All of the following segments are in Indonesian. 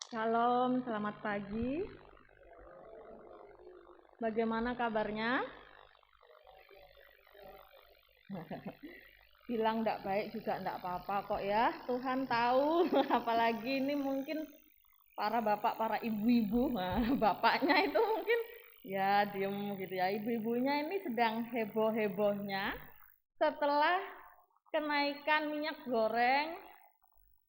Shalom, selamat pagi. Bagaimana kabarnya? Bilang enggak baik juga enggak apa-apa kok ya. Tuhan tahu, apalagi ini mungkin para bapak, para ibu-ibu. Nah, bapaknya itu mungkin ya diem gitu ya. Ibu-ibunya ini sedang heboh-hebohnya setelah kenaikan minyak goreng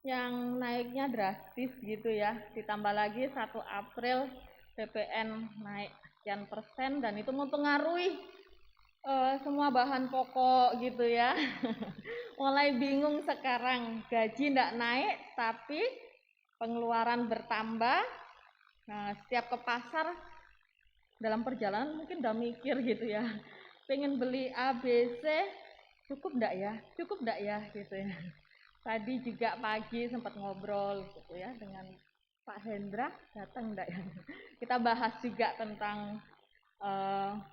yang naiknya drastis gitu ya. Ditambah lagi 1 April PPN naik sekian persen dan itu mempengaruhi semua bahan pokok gitu ya. Mulai bingung sekarang, gaji enggak naik tapi pengeluaran bertambah. Nah, setiap ke pasar dalam perjalanan mungkin udah mikir gitu ya. Pengen beli A, B, C, cukup enggak ya gitu ya. Tadi juga pagi sempat ngobrol gitu ya dengan Pak Hendra, datang enggak ya? Kita bahas juga tentang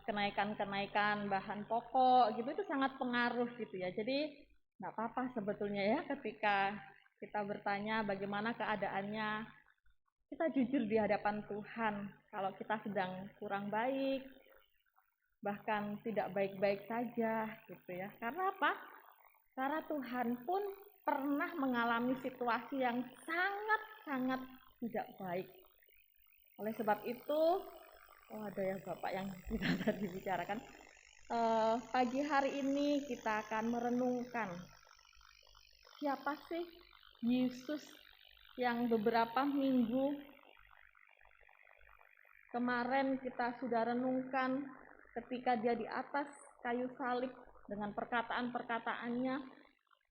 kenaikan-kenaikan bahan pokok gitu, itu sangat pengaruh gitu ya. Jadi enggak apa-apa sebetulnya ya ketika kita bertanya bagaimana keadaannya, kita jujur di hadapan Tuhan. Kalau kita sedang kurang baik, bahkan tidak baik-baik saja gitu ya. Karena apa? Karena Tuhan pun pernah mengalami situasi yang sangat-sangat tidak baik. Oleh sebab itu, ada ya Bapak yang kita tadi bicarakan. Pagi hari ini kita akan merenungkan siapa sih Yesus yang beberapa minggu kemarin kita sudah renungkan ketika dia di atas kayu salib dengan perkataan-perkataannya.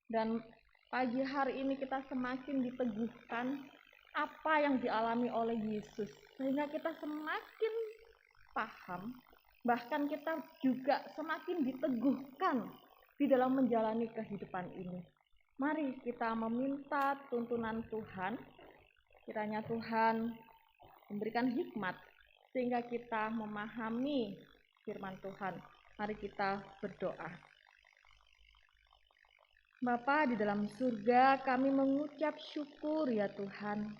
Dan pagi hari ini kita semakin diteguhkan apa yang dialami oleh Yesus, sehingga kita semakin paham, bahkan kita juga semakin diteguhkan di dalam menjalani kehidupan ini. Mari kita meminta tuntunan Tuhan, kiranya Tuhan memberikan hikmat sehingga kita memahami firman Tuhan. Mari kita berdoa. Bapa di dalam surga, kami mengucap syukur ya Tuhan.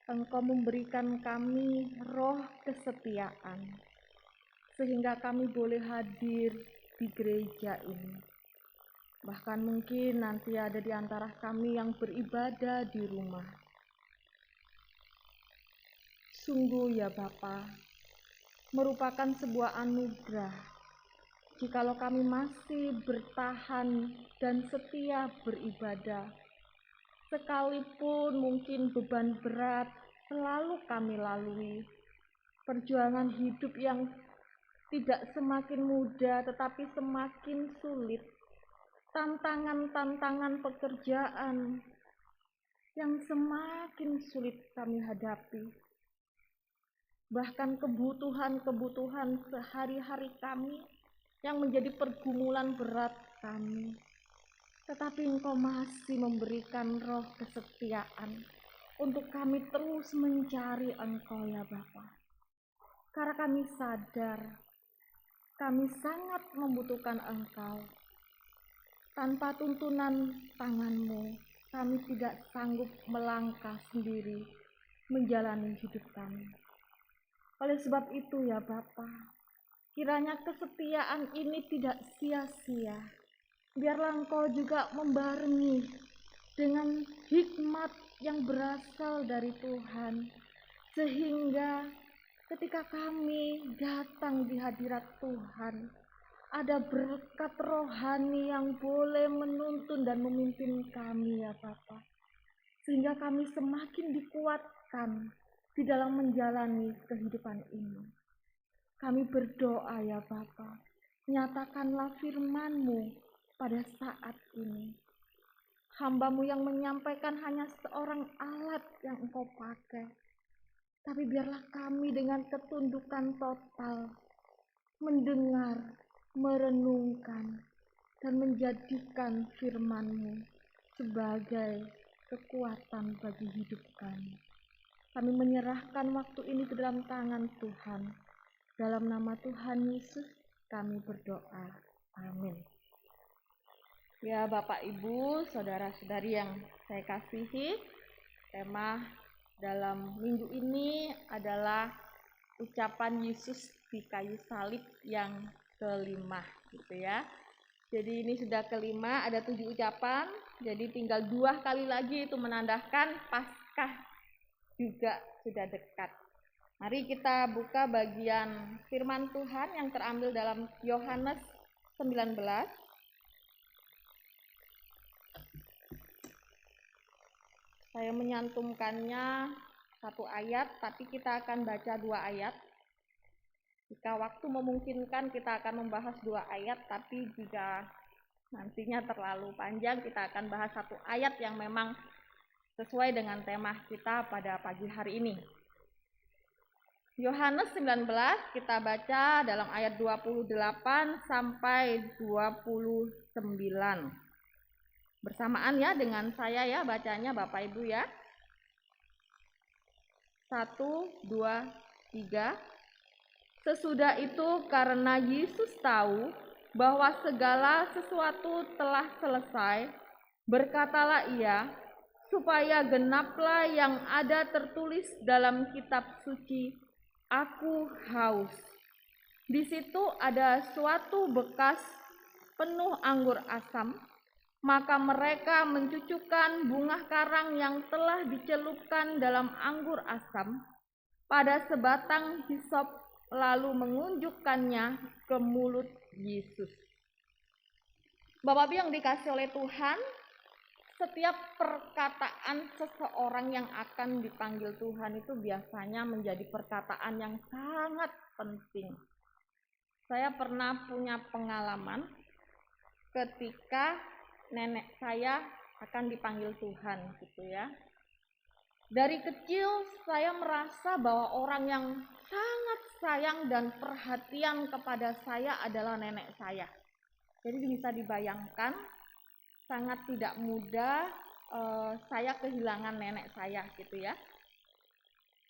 Engkau memberikan kami roh kesetiaan, sehingga kami boleh hadir di gereja ini. Bahkan mungkin nanti ada di antara kami yang beribadah di rumah. Sungguh ya Bapa, merupakan sebuah anugerah jikalau kami masih bertahan dan setia beribadah, sekalipun mungkin beban berat selalu kami lalui, perjuangan hidup yang tidak semakin mudah tetapi semakin sulit, tantangan-tantangan pekerjaan yang semakin sulit kami hadapi, bahkan kebutuhan-kebutuhan sehari-hari kami yang menjadi pergumulan berat kami. Tetapi Engkau masih memberikan roh kesetiaan untuk kami terus mencari Engkau ya Bapa. Karena kami sadar, kami sangat membutuhkan Engkau. Tanpa tuntunan tangan-Mu, kami tidak sanggup melangkah sendiri menjalani hidup kami. Oleh sebab itu ya Bapa, kiranya kesetiaan ini tidak sia-sia. Biarlah Engkau juga membarengi dengan hikmat yang berasal dari Tuhan, sehingga ketika kami datang di hadirat Tuhan, ada berkat rohani yang boleh menuntun dan memimpin kami ya Bapa, sehingga kami semakin dikuatkan di dalam menjalani kehidupan ini. Kami berdoa ya Bapa, nyatakanlah firman-Mu pada saat ini. Hamba-Mu yang menyampaikan hanya seorang alat yang Engkau pakai. Tapi biarlah kami dengan ketundukan total mendengar, merenungkan, dan menjadikan firman-Mu sebagai kekuatan bagi hidup kami. Kami menyerahkan waktu ini ke dalam tangan Tuhan. Dalam nama Tuhan Yesus kami berdoa. Amin. Ya Bapak Ibu, saudara-saudari yang saya kasihi, tema dalam minggu ini adalah ucapan Yesus di kayu salib yang kelima gitu ya. Jadi ini sudah kelima, ada 7 ucapan, jadi tinggal 2 kali lagi itu menandakan Paskah juga sudah dekat. Mari kita buka bagian firman Tuhan yang terambil dalam Yohanes 19. Saya menyantumkannya 1 ayat, tapi kita akan baca 2 ayat. Jika waktu memungkinkan kita akan membahas 2 ayat, tapi jika nantinya terlalu panjang kita akan bahas 1 ayat yang memang sesuai dengan tema kita pada pagi hari ini. Yohanes 19 kita baca dalam ayat 28 sampai 29. Bersamaan ya dengan saya ya bacanya Bapak Ibu ya. 1, 2, 3. Sesudah itu karena Yesus tahu bahwa segala sesuatu telah selesai, berkatalah ia, supaya genaplah yang ada tertulis dalam kitab suci, aku haus. Di situ ada suatu bekas penuh anggur asam, maka mereka mencucukkan bunga karang yang telah dicelupkan dalam anggur asam pada sebatang hisop, lalu mengunjukkannya ke mulut Yesus. Bapak Ibu yang dikasih oleh Tuhan, setiap perkataan seseorang yang akan dipanggil Tuhan itu biasanya menjadi perkataan yang sangat penting. Saya pernah punya pengalaman ketika nenek saya akan dipanggil Tuhan gitu ya. Dari kecil saya merasa bahwa orang yang sangat sayang dan perhatian kepada saya adalah nenek saya. Jadi bisa dibayangkan sangat tidak mudah saya kehilangan nenek saya gitu ya.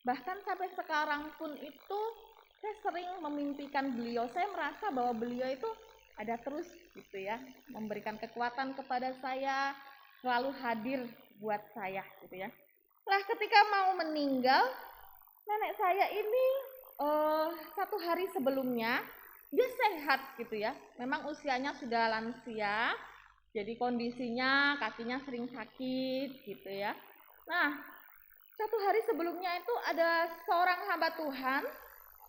Bahkan sampai sekarang pun itu saya sering memimpikan beliau. Saya merasa bahwa beliau itu ada terus gitu ya, memberikan kekuatan kepada saya, selalu hadir buat saya gitu ya. Lah ketika mau meninggal, nenek saya ini 1 hari sebelumnya dia sehat gitu ya. Memang usianya sudah lansia, jadi kondisinya kakinya sering sakit gitu ya. Nah 1 hari sebelumnya itu ada seorang hamba Tuhan,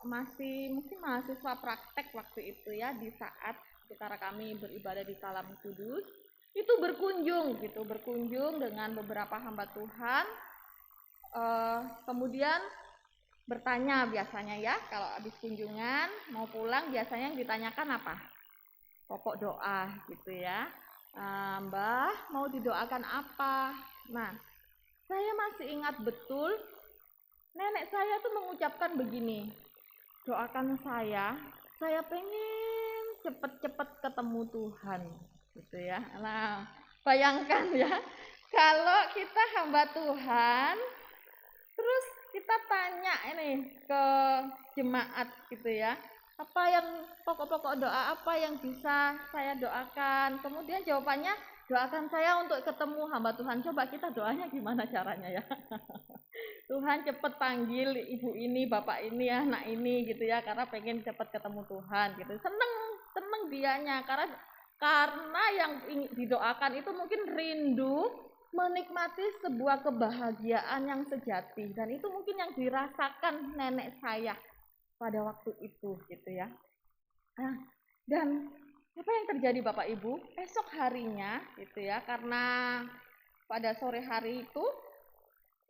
masih mungkin mahasiswa praktek waktu itu ya, di saat sekitar kami beribadah di Salam Kudus, itu berkunjung dengan beberapa hamba Tuhan. Kemudian bertanya biasanya ya, kalau habis kunjungan mau pulang biasanya yang ditanyakan apa? Pokok doa gitu ya. Mbah mau didoakan apa? Nah, saya masih ingat betul nenek saya tuh mengucapkan begini, doakan saya pengen cepet-cepet ketemu Tuhan gitu ya. Nah, bayangkan ya, kalau kita hamba Tuhan terus kita tanya ini ke jemaat gitu ya, apa yang pokok-pokok doa apa yang bisa saya doakan? Kemudian jawabannya, doakan saya untuk ketemu hamba Tuhan. Coba kita doanya gimana caranya ya? Tuhan cepet panggil ibu ini, bapak ini, anak ini gitu ya, karena pengen cepet ketemu Tuhan gitu. Seneng dianya karena yang didoakan itu mungkin rindu menikmati sebuah kebahagiaan yang sejati, dan itu mungkin yang dirasakan nenek saya pada waktu itu gitu ya. Nah, dan apa yang terjadi Bapak Ibu? Esok harinya gitu ya, karena pada sore hari itu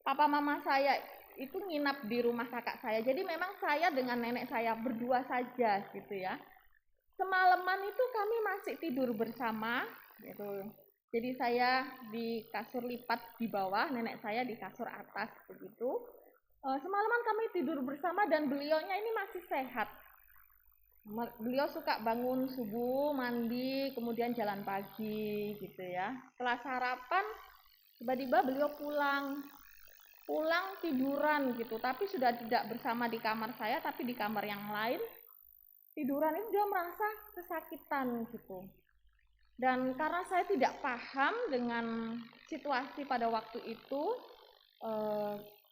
papa mama saya itu nginap di rumah kakak saya. Jadi memang saya dengan nenek saya berdua saja gitu ya. Semalaman itu kami masih tidur bersama gitu. Jadi saya di kasur lipat di bawah, nenek saya di kasur atas begitu. Semalaman kami tidur bersama dan beliaunya ini masih sehat. Beliau suka bangun subuh, mandi, kemudian jalan pagi gitu ya. Setelah sarapan, tiba-tiba beliau pulang tiduran gitu, tapi sudah tidak bersama di kamar saya, tapi di kamar yang lain. Tiduran itu dia merasa kesakitan gitu. Dan karena saya tidak paham dengan situasi pada waktu itu,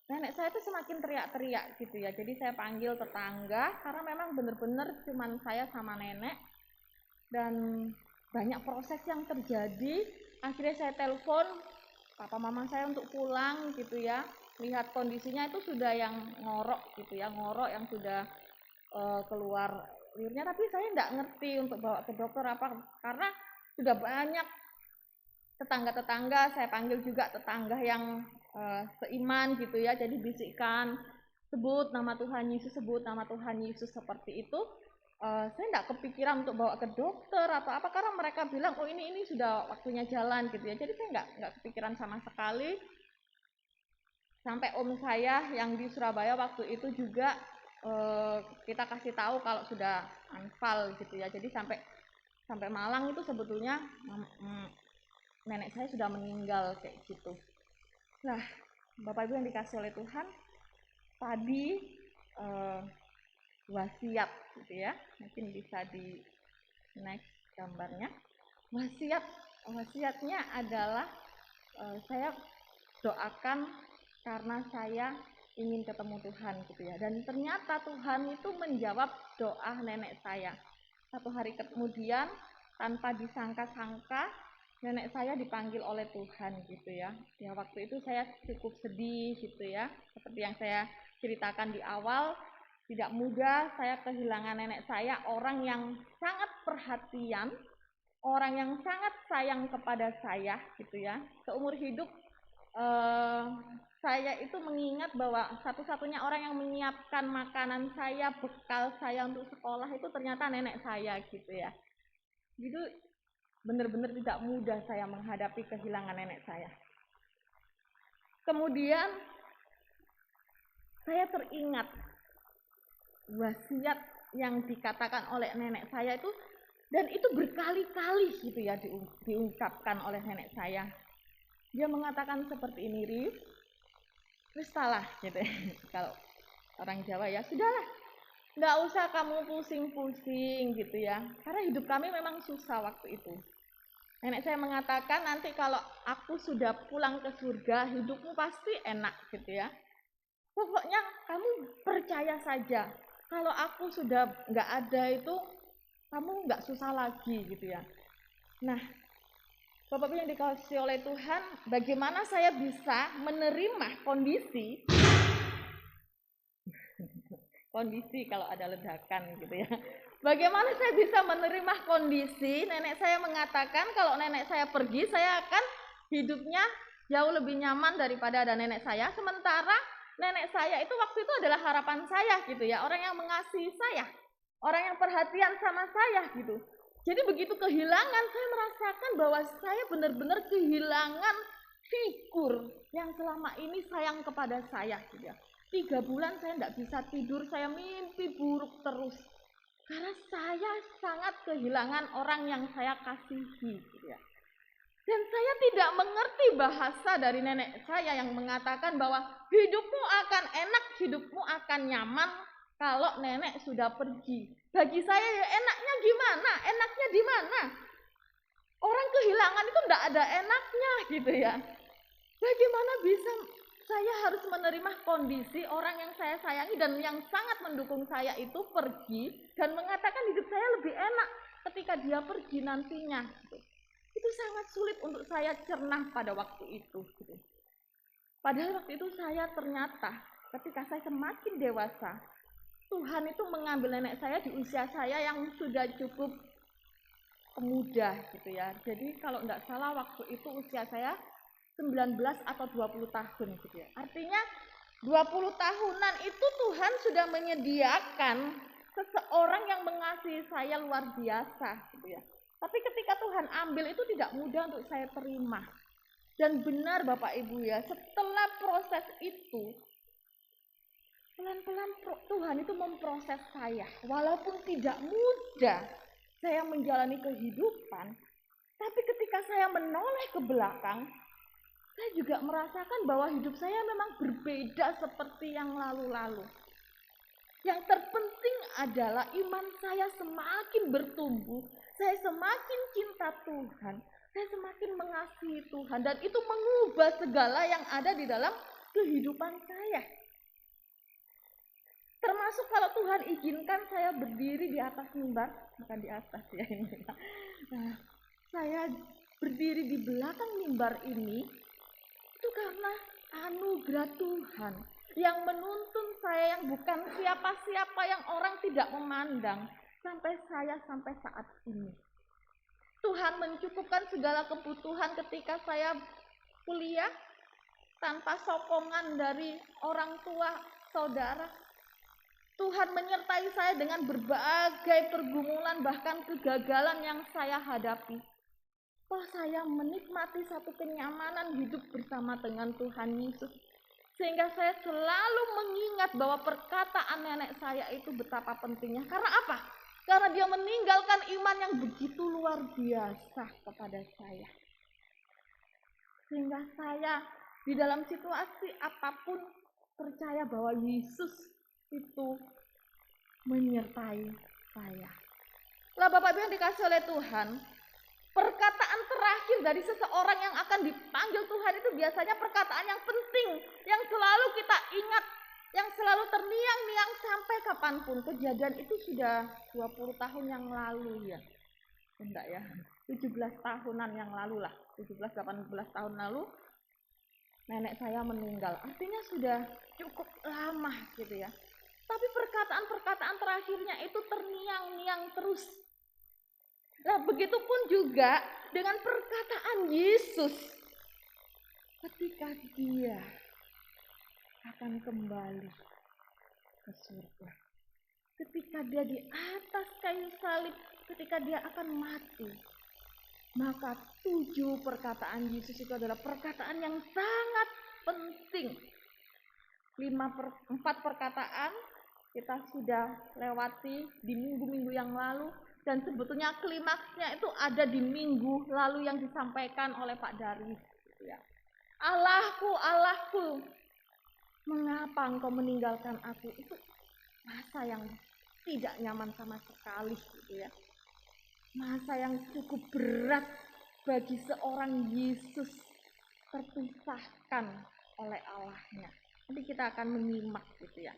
nenek saya itu semakin teriak-teriak gitu ya. Jadi saya panggil tetangga karena memang benar-benar cuman saya sama nenek dan banyak proses yang terjadi. Akhirnya saya telepon papa mama saya untuk pulang gitu ya. Lihat kondisinya itu sudah yang ngorok gitu ya, ngorok yang sudah keluar liurnya, tapi saya nggak ngerti untuk bawa ke dokter apa, karena sudah banyak tetangga-tetangga, saya panggil juga tetangga yang seiman gitu ya, jadi bisikan, sebut nama Tuhan Yesus, sebut nama Tuhan Yesus, seperti itu. Saya nggak kepikiran untuk bawa ke dokter atau apa, karena mereka bilang oh ini sudah waktunya jalan gitu ya, jadi saya nggak kepikiran sama sekali. Sampai om saya yang di Surabaya waktu itu juga kita kasih tahu kalau sudah anfal gitu ya, jadi sampai Malang itu sebetulnya nenek saya sudah meninggal kayak gitu. Nah, Bapak Ibu yang dikasih oleh Tuhan, tadi wasiat gitu ya, mungkin bisa di next gambarnya. Wasiatnya adalah saya doakan karena saya ingin ketemu Tuhan gitu ya, dan ternyata Tuhan itu menjawab doa nenek saya. Satu hari kemudian tanpa disangka-sangka nenek saya dipanggil oleh Tuhan gitu ya. Ya waktu itu saya cukup sedih gitu ya. Seperti yang saya ceritakan di awal, tidak mudah saya kehilangan nenek saya, orang yang sangat perhatian, orang yang sangat sayang kepada saya gitu ya. Seumur hidup saya itu mengingat bahwa satu-satunya orang yang menyiapkan makanan saya, bekal saya untuk sekolah itu ternyata nenek saya gitu ya. Gitu, benar-benar tidak mudah saya menghadapi kehilangan nenek saya. Kemudian saya teringat wasiat yang dikatakan oleh nenek saya itu, dan itu berkali-kali gitu ya diungkapkan oleh nenek saya. Dia mengatakan seperti ini, Rif, salah gitu ya. Kalau orang Jawa ya, sudahlah, nggak usah kamu pusing-pusing gitu ya, karena hidup kami memang susah waktu itu. Nenek saya mengatakan nanti kalau aku sudah pulang ke surga, hidupmu pasti enak gitu ya. Pokoknya kamu percaya saja, kalau aku sudah nggak ada itu, kamu nggak susah lagi gitu ya. Nah, Bapak yang dikasihi oleh Tuhan, bagaimana saya bisa menerima kondisi kalau ada ledakan gitu ya. Bagaimana saya bisa menerima kondisi nenek saya mengatakan kalau nenek saya pergi, saya akan hidupnya jauh lebih nyaman daripada ada nenek saya. Sementara nenek saya itu waktu itu adalah harapan saya gitu ya, orang yang mengasihi saya, orang yang perhatian sama saya gitu. Jadi begitu kehilangan, saya merasakan bahwa saya benar-benar kehilangan figur yang selama ini sayang kepada saya gitu ya. 3 bulan saya tidak bisa tidur, saya mimpi buruk terus. Karena saya sangat kehilangan orang yang saya kasihi gitu ya. Dan saya tidak mengerti bahasa dari nenek saya yang mengatakan bahwa hidupmu akan enak, hidupmu akan nyaman kalau nenek sudah pergi. Bagi saya ya enaknya gimana? Enaknya di mana? Orang kehilangan itu tidak ada enaknya gitu ya. Bagaimana bisa saya harus menerima kondisi orang yang saya sayangi dan yang sangat mendukung saya itu pergi dan mengatakan hidup saya lebih enak ketika dia pergi nantinya gitu. Itu sangat sulit untuk saya cerna pada waktu itu gitu. Padahal waktu itu saya ternyata ketika saya semakin dewasa, Tuhan itu mengambil nenek saya di usia saya yang sudah cukup muda gitu ya. Jadi kalau tidak salah waktu itu usia saya 19 atau 20 tahun gitu ya. Artinya 20 tahunan itu Tuhan sudah menyediakan seseorang yang mengasihi saya luar biasa gitu ya. Tapi ketika Tuhan ambil itu tidak mudah untuk saya terima. Dan benar Bapak Ibu ya, setelah proses itu pelan-pelan Tuhan itu memproses saya. Walaupun tidak mudah saya menjalani kehidupan, tapi ketika saya menoleh ke belakang, saya juga merasakan bahwa hidup saya memang berbeda seperti yang lalu-lalu. Yang terpenting adalah iman saya semakin bertumbuh, saya semakin cinta Tuhan, saya semakin mengasihi Tuhan, dan itu mengubah segala yang ada di dalam kehidupan saya. Termasuk kalau Tuhan izinkan saya berdiri di atas mimbar, bukan di atas ya ini. Nah, saya berdiri di belakang mimbar ini itu karena anugerah Tuhan yang menuntun saya, yang bukan siapa-siapa, yang orang tidak memandang, sampai saat ini. Tuhan mencukupkan segala kebutuhan ketika saya kuliah tanpa sokongan dari orang tua, saudara. Tuhan menyertai saya dengan berbagai pergumulan, bahkan kegagalan yang saya hadapi. Toh saya menikmati satu kenyamanan hidup bersama dengan Tuhan Yesus. Sehingga saya selalu mengingat bahwa perkataan nenek saya itu betapa pentingnya. Karena apa? Karena dia meninggalkan iman yang begitu luar biasa kepada saya. Sehingga saya di dalam situasi apapun percaya bahwa Yesus itu menyertai saya. Lah Bapak Ibu yang dikasih oleh Tuhan, perkataan terakhir dari seseorang yang akan dipanggil Tuhan itu biasanya perkataan yang penting, yang selalu kita ingat, yang selalu terngiang-ngiang sampai kapanpun. Kejadian itu sudah 20 tahun yang lalu ya. Enggak ya, 17 tahunan yang lalu lah, 17-18 tahun lalu nenek saya meninggal. Artinya sudah cukup lama gitu ya. Tapi perkataan-perkataan terakhirnya itu terngiang-ngiang terus. Nah, begitupun juga dengan perkataan Yesus ketika dia akan kembali ke surga. Ketika dia di atas kayu salib, ketika dia akan mati. Maka 7 perkataan Yesus itu adalah perkataan yang sangat penting. 4 perkataan kita sudah lewati di minggu-minggu yang lalu, dan sebetulnya klimaksnya itu ada di minggu lalu yang disampaikan oleh Pak Daris. Ya. Allahku, Allahku, mengapa engkau meninggalkan aku? Itu masa yang tidak nyaman sama sekali gitu ya. Masa yang cukup berat bagi seorang Yesus terpisahkan oleh Allahnya. Nanti kita akan menyimak gitu ya.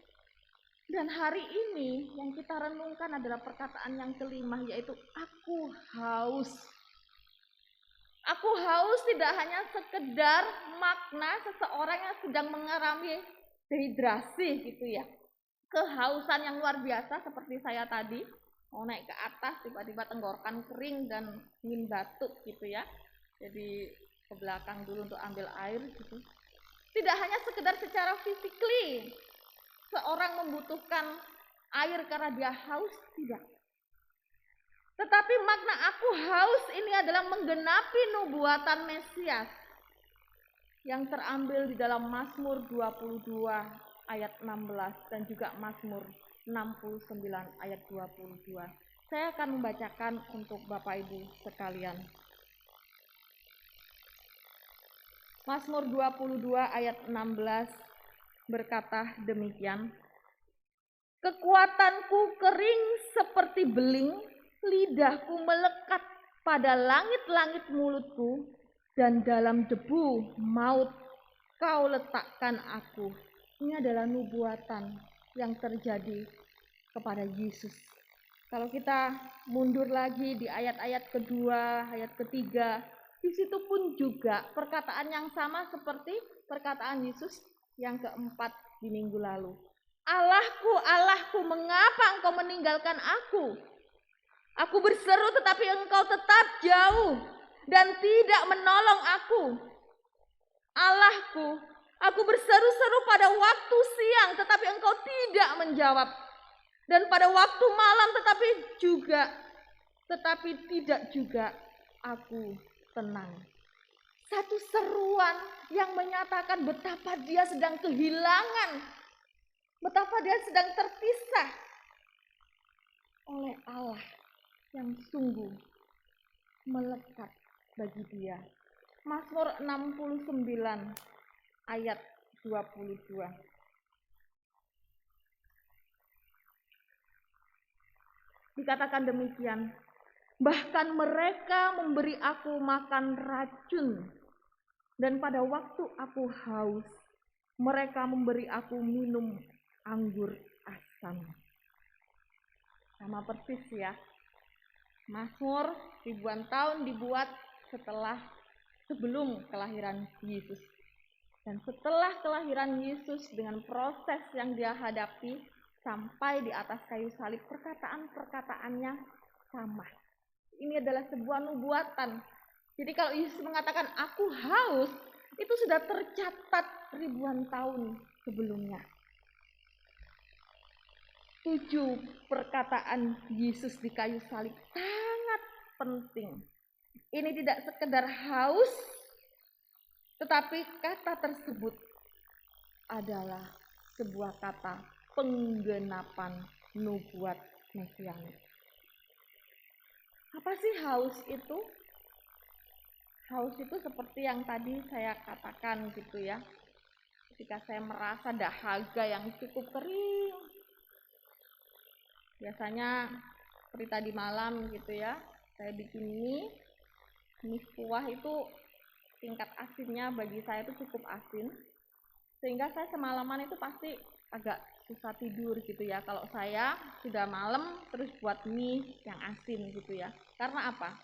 Dan hari ini yang kita renungkan adalah perkataan yang kelima, yaitu aku haus. Aku haus tidak hanya sekedar makna seseorang yang sedang mengalami dehidrasi gitu ya. Kehausan yang luar biasa seperti saya tadi, mau naik ke atas tiba-tiba tenggorokan kering dan ingin batuk gitu ya. Jadi ke belakang dulu untuk ambil air gitu. Tidak hanya sekedar secara physically seorang membutuhkan air karena dia haus, tidak. Tetapi makna aku haus ini adalah menggenapi nubuatan Mesias yang terambil di dalam Mazmur 22 ayat 16 dan juga Mazmur 69 ayat 22. Saya akan membacakan untuk Bapak Ibu sekalian. Mazmur 22 ayat 16 berkata demikian. Kekuatanku kering seperti beling, lidahku melekat pada langit-langit mulutku, dan dalam debu maut kau letakkan aku. Ini adalah nubuatan yang terjadi kepada Yesus. Kalau kita mundur lagi di ayat-ayat kedua, ayat ketiga, di situ pun juga perkataan yang sama seperti perkataan Yesus yang keempat di minggu lalu. Allahku, Allahku, mengapa engkau meninggalkan aku? Aku berseru tetapi engkau tetap jauh dan tidak menolong aku. Allahku, aku berseru-seru pada waktu siang tetapi engkau tidak menjawab. Dan pada waktu malam tetapi tidak juga aku tenang. Satu seruan yang menyatakan betapa dia sedang kehilangan, betapa dia sedang terpisah oleh Allah yang sungguh melekat bagi dia. Mazmur 69 ayat 22. Dikatakan demikian, bahkan mereka memberi aku makan racun, dan pada waktu aku haus, Mereka memberi aku minum anggur asam. Sama persis ya. Mazmur ribuan tahun dibuat sebelum kelahiran Yesus. Dan setelah kelahiran Yesus dengan proses yang dia hadapi sampai di atas kayu salib, perkataan-perkataannya sama. Ini adalah sebuah nubuatan. Jadi kalau Yesus mengatakan aku haus, itu sudah tercatat ribuan tahun sebelumnya. 7 perkataan Yesus di kayu salib sangat penting. Ini tidak sekedar haus, tetapi kata tersebut adalah sebuah kata penggenapan nubuat mesianik. Apa sih haus itu? Haus itu seperti yang tadi saya katakan gitu ya. Ketika saya merasa dahaga yang cukup kering. Biasanya seperti tadi malam gitu ya. Saya bikin mie kuah itu tingkat asinnya bagi saya itu cukup asin. Sehingga saya semalaman itu pasti agak susah tidur gitu ya. Kalau saya sudah malam terus buat mie yang asin gitu ya. Karena apa?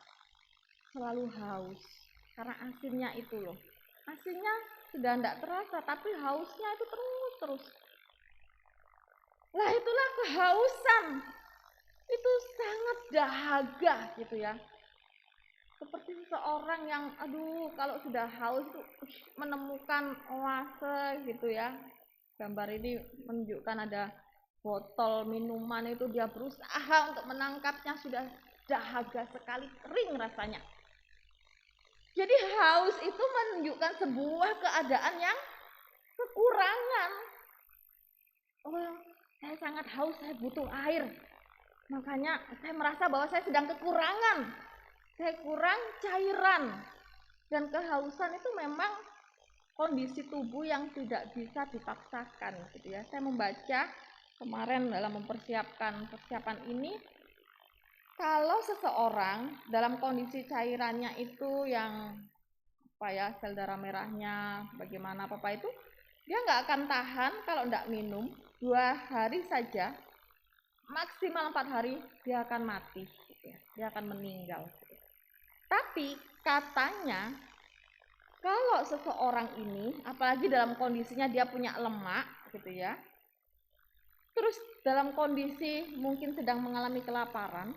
Selalu haus. Karena asinnya itu loh. Asinnya sudah tidak terasa, tapi hausnya itu terus. Lah itulah kehausan. Itu sangat dahaga gitu ya. Seperti seseorang yang kalau sudah haus tuh menemukan oase gitu ya. Gambar ini menunjukkan ada botol minuman itu dia berusaha untuk menangkapnya, sudah dahaga sekali, kering rasanya. Jadi haus itu menunjukkan sebuah keadaan yang kekurangan. Saya sangat haus, saya butuh air. Makanya saya merasa bahwa saya sedang kekurangan. Saya kurang cairan. Dan kehausan itu memang kondisi tubuh yang tidak bisa dipaksakan gitu ya. Saya membaca kemarin dalam persiapan ini, kalau seseorang dalam kondisi cairannya itu yang sel darah merahnya bagaimana itu, dia nggak akan tahan kalau nggak minum 2 hari saja, maksimal 4 hari dia akan mati gitu ya. Dia akan meninggal gitu. Tapi katanya kalau seseorang ini, apalagi dalam kondisinya dia punya lemak gitu ya, terus dalam kondisi mungkin sedang mengalami kelaparan,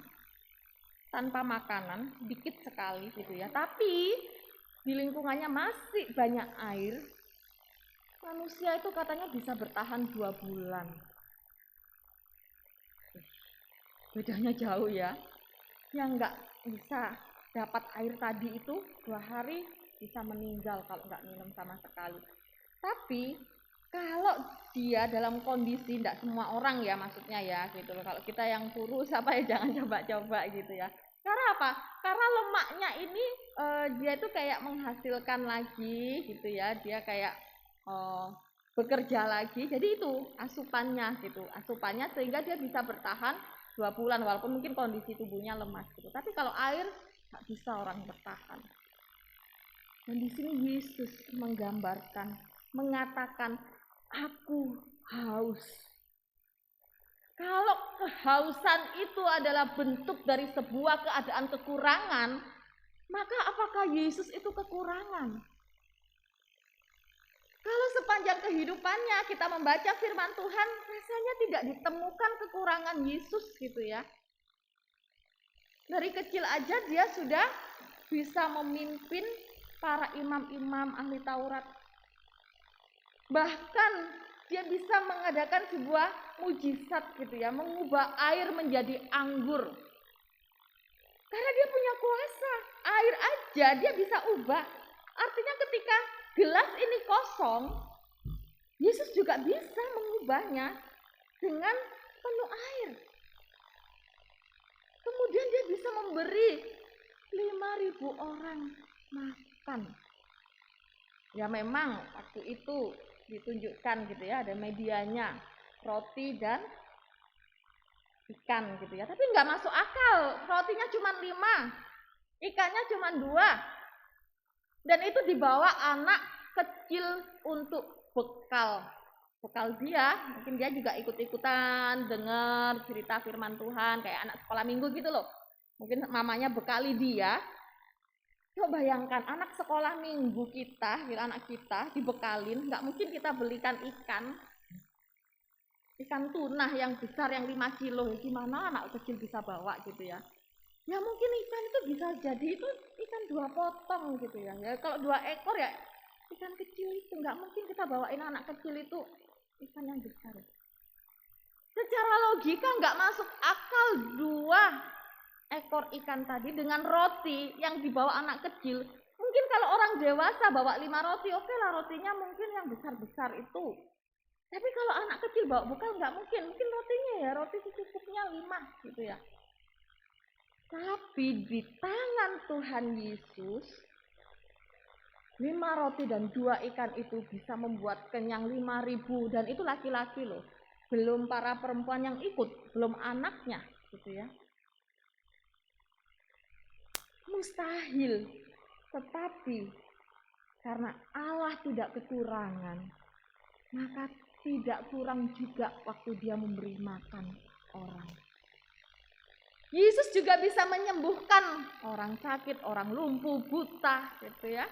tanpa makanan, sedikit sekali gitu ya, tapi di lingkungannya masih banyak air, manusia itu katanya bisa bertahan 2 bulan. Bedanya jauh ya. Yang nggak bisa dapat air tadi itu 2 hari bisa meninggal kalau nggak minum sama sekali. Tapi kalau dia dalam kondisi, tidak semua orang ya maksudnya ya gitu loh. Kalau kita yang kurus jangan coba-coba gitu ya. Karena apa? Karena lemaknya ini dia itu kayak menghasilkan lagi gitu ya. Dia kayak bekerja lagi. Jadi itu asupannya gitu. Asupannya sehingga dia bisa bertahan 2 bulan walaupun mungkin kondisi tubuhnya lemas gitu. Tapi kalau air nggak bisa orang bertahan. Dan di sini Yesus mengatakan, aku haus. Kalau kehausan itu adalah bentuk dari sebuah keadaan kekurangan, maka apakah Yesus itu kekurangan? Kalau sepanjang kehidupannya kita membaca firman Tuhan, rasanya tidak ditemukan kekurangan Yesus gitu ya. Dari kecil aja dia sudah bisa memimpin para imam-imam ahli Taurat. Bahkan dia bisa mengadakan sebuah mujizat gitu ya, mengubah air menjadi anggur. Karena dia punya kuasa, air aja dia bisa ubah. Artinya ketika gelas ini kosong, Yesus juga bisa mengubahnya dengan penuh air. Kemudian dia bisa memberi 5.000 orang makan. Ya memang waktu itu ditunjukkan gitu ya, ada medianya, roti dan ikan gitu ya. Tapi nggak masuk akal, rotinya cuma 5, ikannya cuma 2. Dan itu dibawa anak kecil untuk bekal dia, mungkin dia juga ikut-ikutan dengar cerita firman Tuhan kayak anak sekolah minggu gitu loh. Mungkin mamanya bekali dia. Coba bayangkan anak sekolah minggu kita, anak kita dibekalin, nggak mungkin kita belikan ikan tuna yang besar yang 5 kilo. Gimana anak kecil bisa bawa gitu ya? Ya mungkin ikan itu bisa jadi itu ikan 2 potong gitu ya. Ya kalau 2 ekor ya ikan kecil itu nggak mungkin kita bawain anak kecil itu ikan yang besar. Secara logika nggak masuk akal 2 ekor ikan tadi dengan roti yang dibawa anak kecil. Mungkin kalau orang dewasa bawa 5 roti, oke lah rotinya mungkin yang besar-besar itu. Tapi kalau anak kecil bawa bekal nggak mungkin rotinya ya roti secukupnya 5 gitu ya. Tapi di tangan Tuhan Yesus 5 roti dan 2 ikan itu bisa membuat kenyang 5.000 dan itu laki-laki loh. Belum para perempuan yang ikut, belum anaknya gitu ya. Mustahil, tetapi karena Allah tidak kekurangan, maka tidak kurang juga waktu dia memberi makan orang. Yesus juga bisa menyembuhkan orang sakit, orang lumpuh, buta, gitu ya,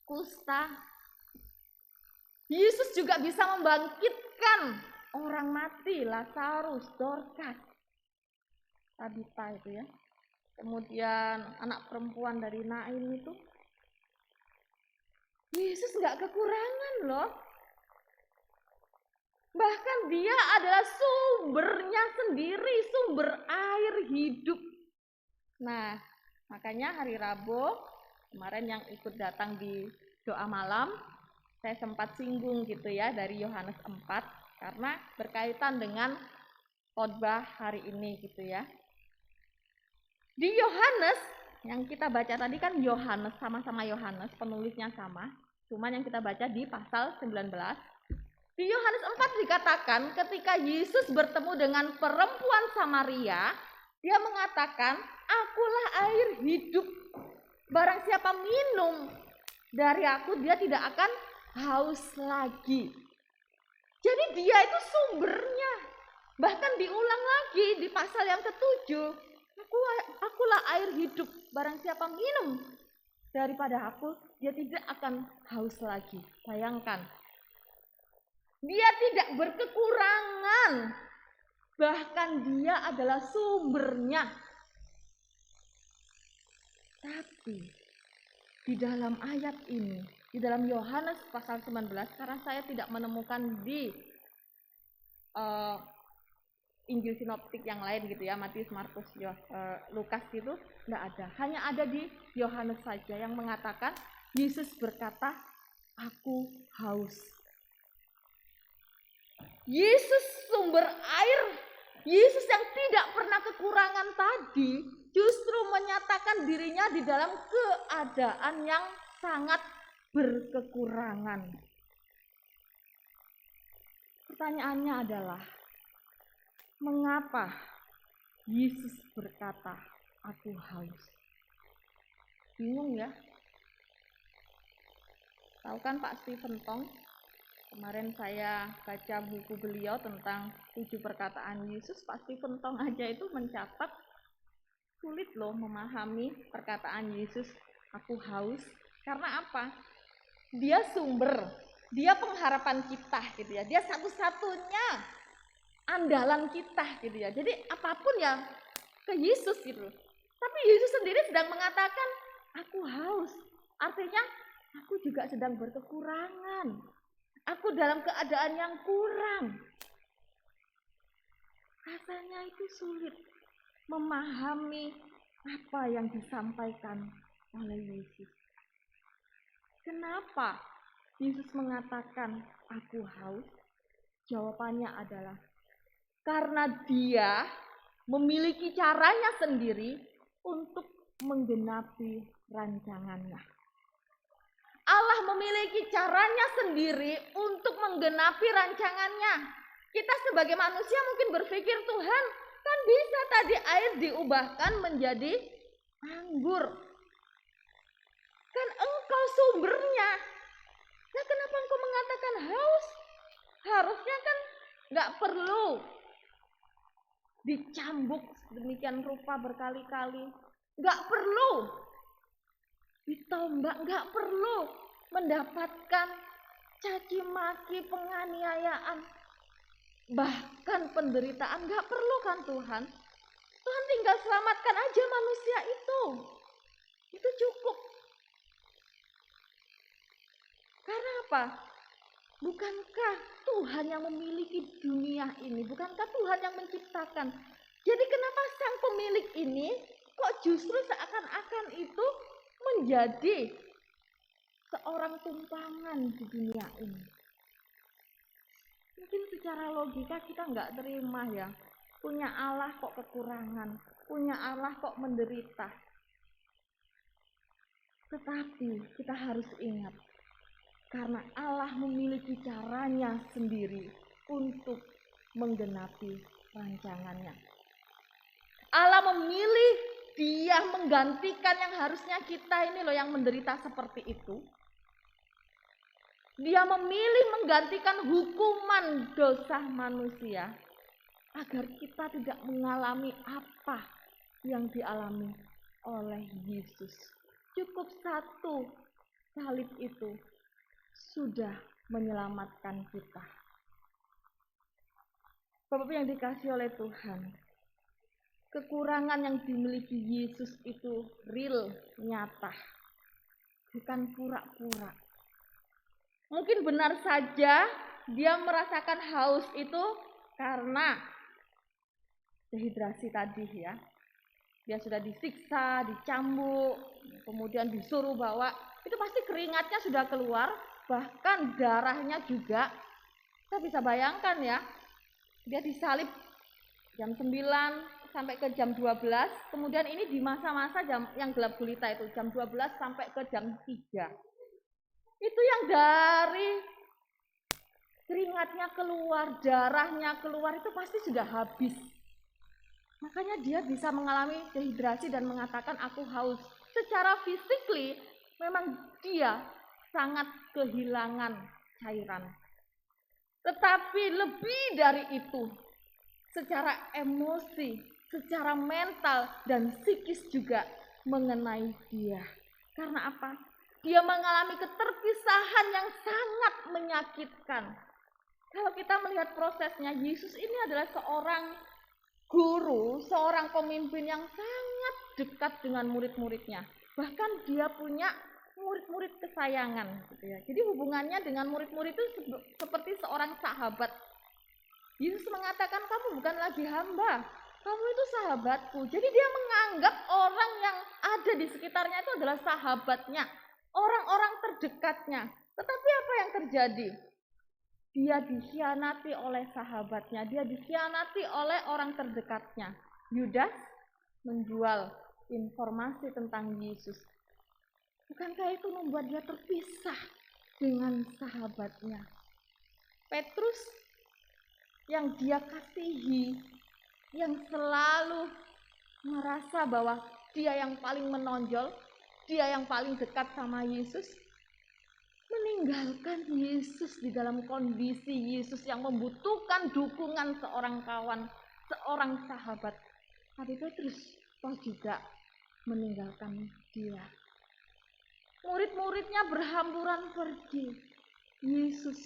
kusta. Yesus juga bisa membangkitkan orang mati, Lazarus, Dorcas, Tabita itu ya. Kemudian anak perempuan dari Nain itu. Yesus nggak kekurangan loh. Bahkan dia adalah sumbernya sendiri, sumber air hidup. Nah, makanya hari Rabu kemarin yang ikut datang di doa malam, saya sempat singgung gitu ya dari Yohanes 4 karena berkaitan dengan khotbah hari ini gitu ya. Di Yohanes yang kita baca tadi kan Yohanes, sama-sama Yohanes, penulisnya sama. Cuman yang kita baca di pasal 19. Di Yohanes 4 dikatakan ketika Yesus bertemu dengan perempuan Samaria, dia mengatakan, "Akulah air hidup. Barang siapa minum dari aku, dia tidak akan haus lagi." Jadi dia itu sumbernya. Bahkan diulang lagi di pasal yang ke-7. Akulah air hidup. Barang siapa minum daripada aku, dia tidak akan haus lagi. Bayangkan. Dia tidak berkekurangan. Bahkan dia adalah sumbernya. Tapi di dalam ayat ini, di dalam Yohanes pasal 19, karena saya tidak menemukan di Injil sinoptik yang lain gitu ya, Matius, Markus, Lukas gitu, enggak ada. Hanya ada di Yohanes saja yang mengatakan Yesus berkata, "Aku haus." Yesus sumber air, Yesus yang tidak pernah kekurangan tadi, justru menyatakan dirinya di dalam keadaan yang sangat berkekurangan. Pertanyaannya adalah, mengapa Yesus berkata, "Aku haus"? Bingung ya? Tahu kan Pak Stephen Tong? Kemarin saya baca buku beliau tentang 7 perkataan Yesus. Pak Stephen Tong aja itu mencatat sulit loh memahami perkataan Yesus, "Aku haus." Karena apa? Dia sumber, dia pengharapan kita gitu ya. Dia satu-satunya andalan kita gitu ya. Jadi apapun ya ke Yesus gitu. Tapi Yesus sendiri sedang mengatakan, "Aku haus." Artinya aku juga sedang berkekurangan. Aku dalam keadaan yang kurang. Rasanya itu sulit memahami apa yang disampaikan oleh Yesus. Kenapa Yesus mengatakan aku haus? Jawabannya adalah karena dia memiliki caranya sendiri untuk menggenapi rancangannya. Allah memiliki caranya sendiri untuk menggenapi rancangannya. Kita sebagai manusia mungkin berpikir, Tuhan kan bisa tadi air diubahkan menjadi anggur. Kan Engkau sumbernya. Nah, kenapa engkau mengatakan haus? Harusnya kan nggak perlu dicambuk demikian rupa berkali-kali. Nggak perlu ditombak, nggak perlu mendapatkan caci maki, penganiayaan, bahkan penderitaan. Nggak perlu kan Tuhan? Tuhan tinggal selamatkan aja manusia itu. Itu cukup. Karena apa? Bukankah Tuhan yang memiliki dunia ini? Bukankah Tuhan yang menciptakan? Jadi kenapa sang pemilik ini kok justru seakan-akan itu menjadi seorang tumpangan di dunia ini? Mungkin secara logika kita nggak terima ya. Punya Allah kok kekurangan, punya Allah kok menderita. Tetapi kita harus ingat, karena Allah memiliki caranya sendiri untuk menggenapi rancangannya. Allah memilih, Dia menggantikan yang harusnya kita ini loh yang menderita seperti itu. Dia memilih menggantikan hukuman dosa manusia agar kita tidak mengalami apa yang dialami oleh Yesus. Cukup satu salib itu sudah menyelamatkan kita. Bapak yang dikasihi oleh Tuhan, kekurangan yang dimiliki Yesus itu real, nyata, bukan pura-pura. Mungkin benar saja dia merasakan haus itu karena dehidrasi tadi ya. Dia sudah disiksa, dicambuk, kemudian disuruh bawa, itu pasti keringatnya sudah keluar, bahkan darahnya juga. Kita bisa bayangkan ya, dia disalib jam 9 sampai ke jam 12, kemudian ini di masa-masa jam yang gelap gulita itu, jam 12 sampai ke jam 3. Itu yang dari keringatnya keluar, darahnya keluar, itu pasti sudah habis. Makanya dia bisa mengalami dehidrasi dan mengatakan aku haus. Secara physically memang dia sangat kehilangan cairan. Tetapi lebih dari itu, secara emosi, secara mental dan psikis juga mengenai dia. Karena apa? Dia mengalami keterpisahan yang sangat menyakitkan. Kalau kita melihat prosesnya, Yesus ini adalah seorang guru, seorang pemimpin yang sangat dekat dengan murid-muridnya. Bahkan dia punya murid-murid kesayangan gitu ya. Jadi hubungannya dengan murid-murid itu seperti seorang sahabat. Yesus mengatakan kamu bukan lagi hamba, kamu itu sahabatku. Jadi dia menganggap orang yang ada di sekitarnya itu adalah sahabatnya, orang-orang terdekatnya. Tetapi apa yang terjadi? Dia dikhianati oleh sahabatnya, dia dikhianati oleh orang terdekatnya. Yudas menjual informasi tentang Yesus. Bukankah itu membuat dia terpisah dengan sahabatnya? Petrus yang dia kasihi, yang selalu merasa bahwa dia yang paling menonjol, dia yang paling dekat sama Yesus, meninggalkan Yesus di dalam kondisi Yesus yang membutuhkan dukungan seorang kawan, seorang sahabat. Tapi Petrus toh juga meninggalkan dia. Murid-muridnya berhamburan pergi, Yesus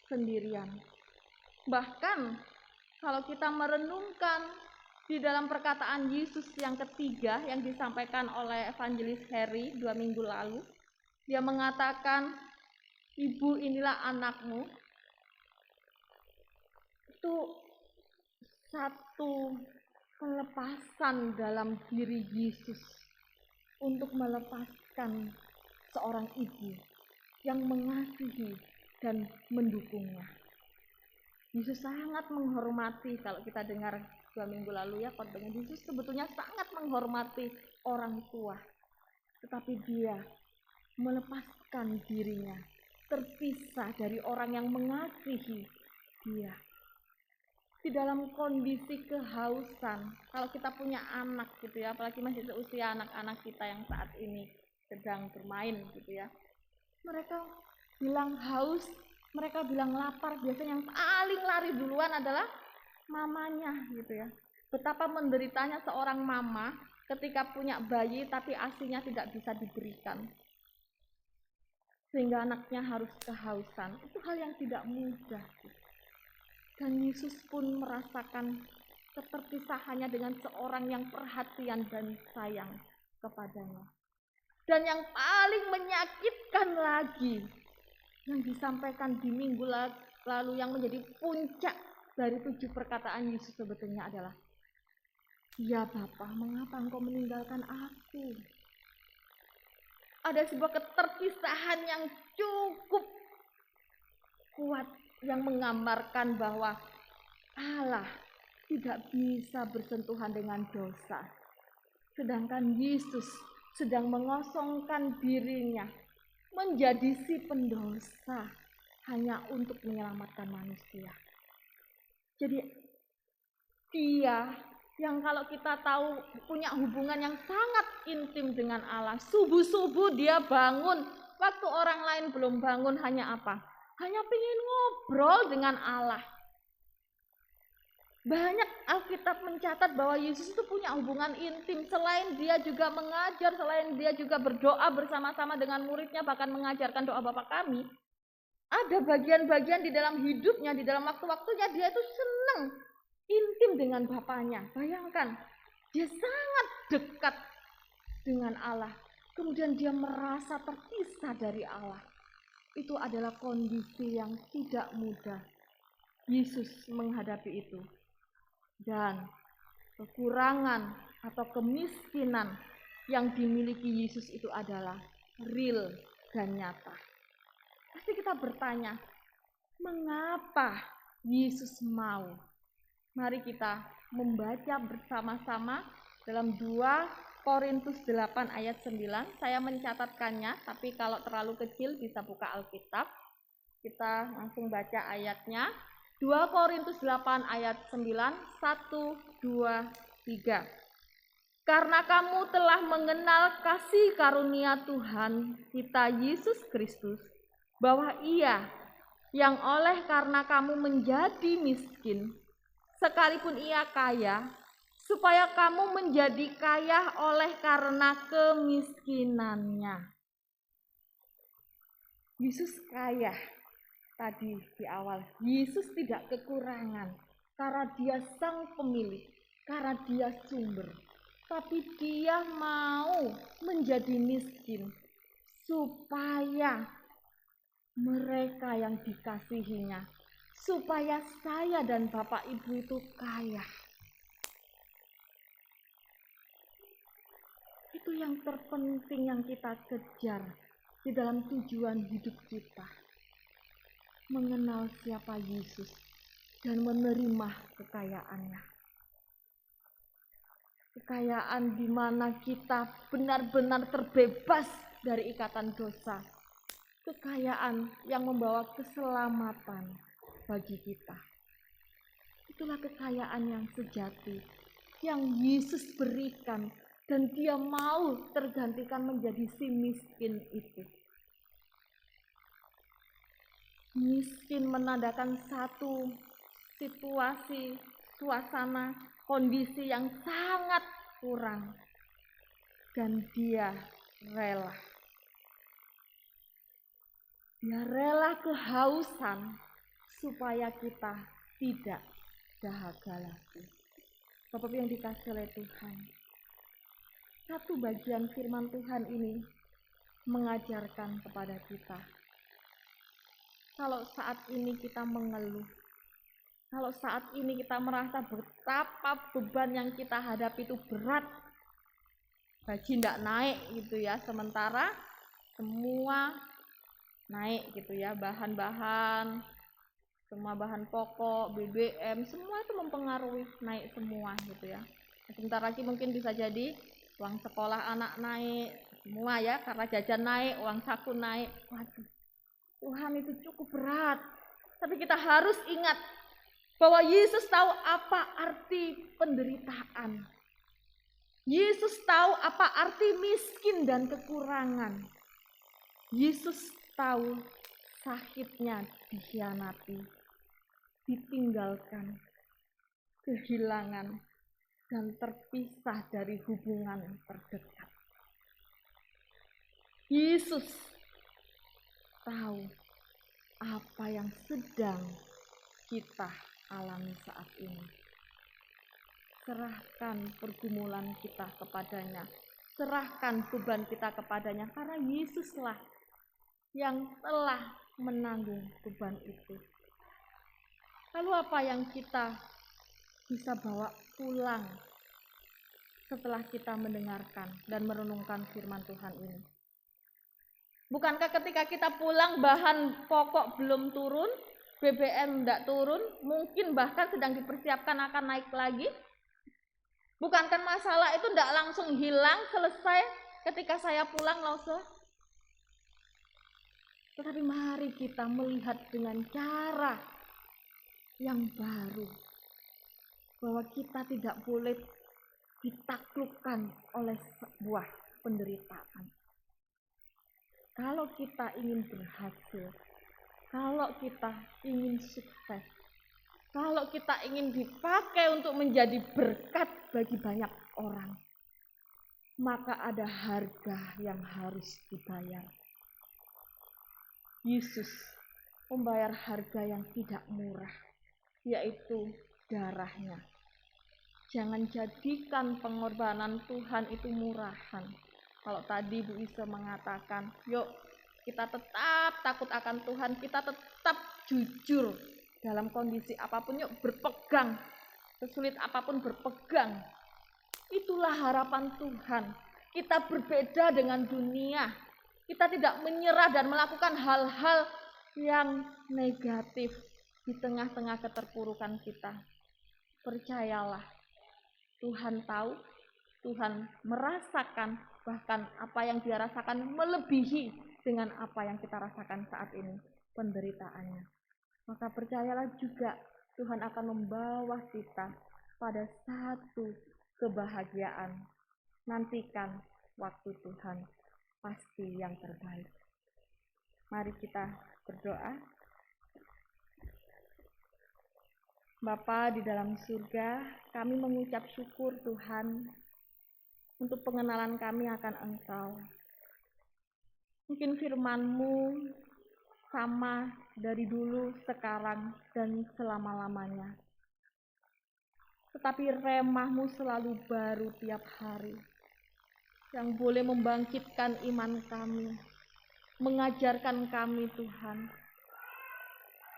sendirian. Bahkan kalau kita merenungkan di dalam perkataan Yesus yang ketiga yang disampaikan oleh Evangelis Harry 2 minggu lalu, dia mengatakan, ibu inilah anakmu. Itu satu pelepasan dalam diri Yesus untuk melepaskan seorang ibu yang mengasihi dan mendukungnya. Yesus sangat menghormati, kalau kita dengar 2 minggu lalu ya khotbahnya, Yesus sebetulnya sangat menghormati orang tua. Tetapi dia melepaskan dirinya, terpisah dari orang yang mengasihi dia. Di dalam kondisi kehausan, kalau kita punya anak gitu ya, apalagi masih seusia anak-anak kita yang saat ini sedang bermain gitu ya, mereka bilang haus, mereka bilang lapar, biasanya yang paling lari duluan adalah mamanya gitu ya. Betapa menderitanya seorang mama ketika punya bayi tapi ASINya tidak bisa diberikan, sehingga anaknya harus kehausan. Itu hal yang tidak mudah. Dan Yesus pun merasakan keterpisahannya dengan seorang yang perhatian dan sayang kepadanya. Dan yang paling menyakitkan lagi, yang disampaikan di minggu lalu yang menjadi puncak dari 7 perkataan Yesus sebetulnya adalah, "Ya Bapa, mengapa Engkau meninggalkan aku?" Ada sebuah keterpisahan yang cukup kuat yang menggambarkan bahwa Allah tidak bisa bersentuhan dengan dosa. Sedangkan Yesus sedang mengosongkan dirinya menjadi si pendosa hanya untuk menyelamatkan manusia. Jadi dia yang kalau kita tahu punya hubungan yang sangat intim dengan Allah. Subuh-subuh dia bangun, waktu orang lain belum bangun, hanya apa? Hanya pengen ngobrol dengan Allah. Banyak Alkitab mencatat bahwa Yesus itu punya hubungan intim. Selain dia juga mengajar, selain dia juga berdoa bersama-sama dengan muridnya, bahkan mengajarkan doa Bapa kami. Ada bagian-bagian di dalam hidupnya, di dalam waktu-waktunya dia itu senang intim dengan Bapaknya. Bayangkan, dia sangat dekat dengan Allah. Kemudian dia merasa terpisah dari Allah. Itu adalah kondisi yang tidak mudah. Yesus menghadapi itu. Dan kekurangan atau kemiskinan yang dimiliki Yesus itu adalah real dan nyata. Pasti kita bertanya, mengapa Yesus mau? Mari kita membaca bersama-sama dalam 2 Korintus 8 ayat 9. Saya mencatatkannya, tapi kalau terlalu kecil bisa buka Alkitab. Kita langsung baca ayatnya. 2 Korintus 8 ayat 9, 1, 2, 3. Karena kamu telah mengenal kasih karunia Tuhan kita Yesus Kristus, bahwa Ia yang oleh karena kamu menjadi miskin, sekalipun Ia kaya, supaya kamu menjadi kaya oleh karena kemiskinannya. Yesus kaya. Tadi di awal, Yesus tidak kekurangan karena dia sang pemilik, karena dia sumber. Tapi dia mau menjadi miskin supaya mereka yang dikasihinya, supaya saya dan Bapak Ibu itu kaya. Itu yang terpenting yang kita kejar di dalam tujuan hidup kita. Mengenal siapa Yesus dan menerima kekayaannya. Kekayaan di mana kita benar-benar terbebas dari ikatan dosa. Kekayaan yang membawa keselamatan bagi kita. Itulah kekayaan yang sejati yang Yesus berikan, dan dia mau tergantikan menjadi si miskin itu. Miskin menandakan satu situasi, suasana, kondisi yang sangat kurang. Dan dia rela. Dia rela kehausan supaya kita tidak dahaga lagi. Bapak yang dikasih oleh Tuhan. Satu bagian firman Tuhan ini mengajarkan kepada kita. Kalau saat ini kita mengeluh, kalau saat ini kita merasa betapa beban yang kita hadapi itu berat, gaji tidak naik gitu ya, sementara semua naik gitu ya, bahan-bahan, semua bahan pokok, BBM, semua itu mempengaruhi naik semua gitu ya. Sebentar lagi mungkin bisa jadi uang sekolah anak naik, semua ya, karena jajan naik, uang saku naik. Waduh, Tuhan itu cukup berat. Tapi kita harus ingat bahwa Yesus tahu apa arti penderitaan. Yesus tahu apa arti miskin dan kekurangan. Yesus tahu sakitnya dikhianati, ditinggalkan, kehilangan, dan terpisah dari hubungan terdekat. Yesus tahu apa yang sedang kita alami saat ini. Serahkan pergumulan kita kepadanya. Serahkan beban kita kepadanya. Karena Yesuslah yang telah menanggung beban itu. Lalu apa yang kita bisa bawa pulang setelah kita mendengarkan dan merenungkan firman Tuhan ini? Bukankah ketika kita pulang bahan pokok belum turun, BBM tidak turun, mungkin bahkan sedang dipersiapkan akan naik lagi? Bukankah masalah itu tidak langsung hilang, selesai ketika saya pulang langsung? Tetapi mari kita melihat dengan cara yang baru, bahwa kita tidak boleh ditaklukkan oleh sebuah penderitaan. Kalau kita ingin berhasil, kalau kita ingin sukses, kalau kita ingin dipakai untuk menjadi berkat bagi banyak orang, maka ada harga yang harus dibayar. Yesus membayar harga yang tidak murah, yaitu darahnya. Jangan jadikan pengorbanan Tuhan itu murahan. Kalau tadi Bu Isa mengatakan, yuk kita tetap takut akan Tuhan, kita tetap jujur dalam kondisi apapun, yuk berpegang, sesulit apapun berpegang. Itulah harapan Tuhan. Kita berbeda dengan dunia. Kita tidak menyerah dan melakukan hal-hal yang negatif di tengah-tengah keterpurukan kita. Percayalah, Tuhan tahu, Tuhan merasakan, bahkan apa yang Dia rasakan melebihi dengan apa yang kita rasakan saat ini, penderitaannya. Maka percayalah juga, Tuhan akan membawa kita pada satu kebahagiaan. Nantikan waktu Tuhan, pasti yang terbaik. Mari kita berdoa. Bapa di dalam surga, kami mengucap syukur Tuhan untuk pengenalan kami akan Engkau. Mungkin firman-Mu sama dari dulu, sekarang, dan selama-lamanya. Tetapi remah-Mu selalu baru tiap hari, yang boleh membangkitkan iman kami, mengajarkan kami Tuhan,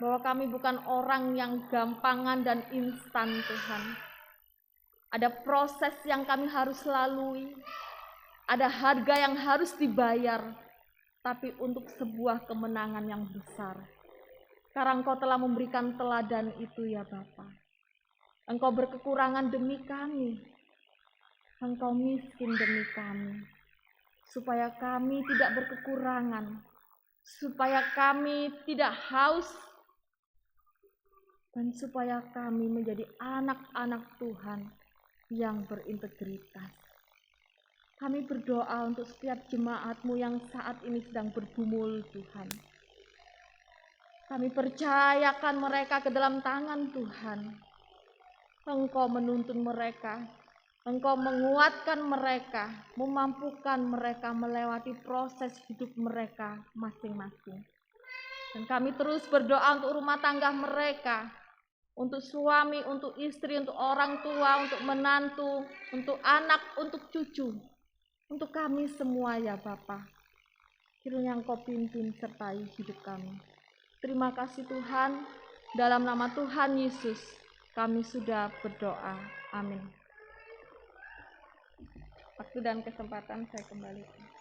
bahwa kami bukan orang yang gampangan dan instan Tuhan. Ada proses yang kami harus lalui, ada harga yang harus dibayar, tapi untuk sebuah kemenangan yang besar. Karena Engkau telah memberikan teladan itu ya Bapa. Engkau berkekurangan demi kami, Engkau miskin demi kami, supaya kami tidak berkekurangan, supaya kami tidak haus, dan supaya kami menjadi anak-anak Tuhan yang berintegritas. Kami berdoa untuk setiap jemaat-Mu yang saat ini sedang bergumul Tuhan. Kami percayakan mereka ke dalam tangan Tuhan. Engkau menuntun mereka, Engkau menguatkan mereka, memampukan mereka melewati proses hidup mereka masing-masing. Dan kami terus berdoa untuk rumah tangga mereka, untuk suami, untuk istri, untuk orang tua, untuk menantu, untuk anak, untuk cucu, untuk kami semua ya Bapa. Kiranya Engkau pimpin sertai hidup kami. Terima kasih Tuhan, dalam nama Tuhan Yesus kami sudah berdoa. Amin. Waktu dan kesempatan saya kembalikan.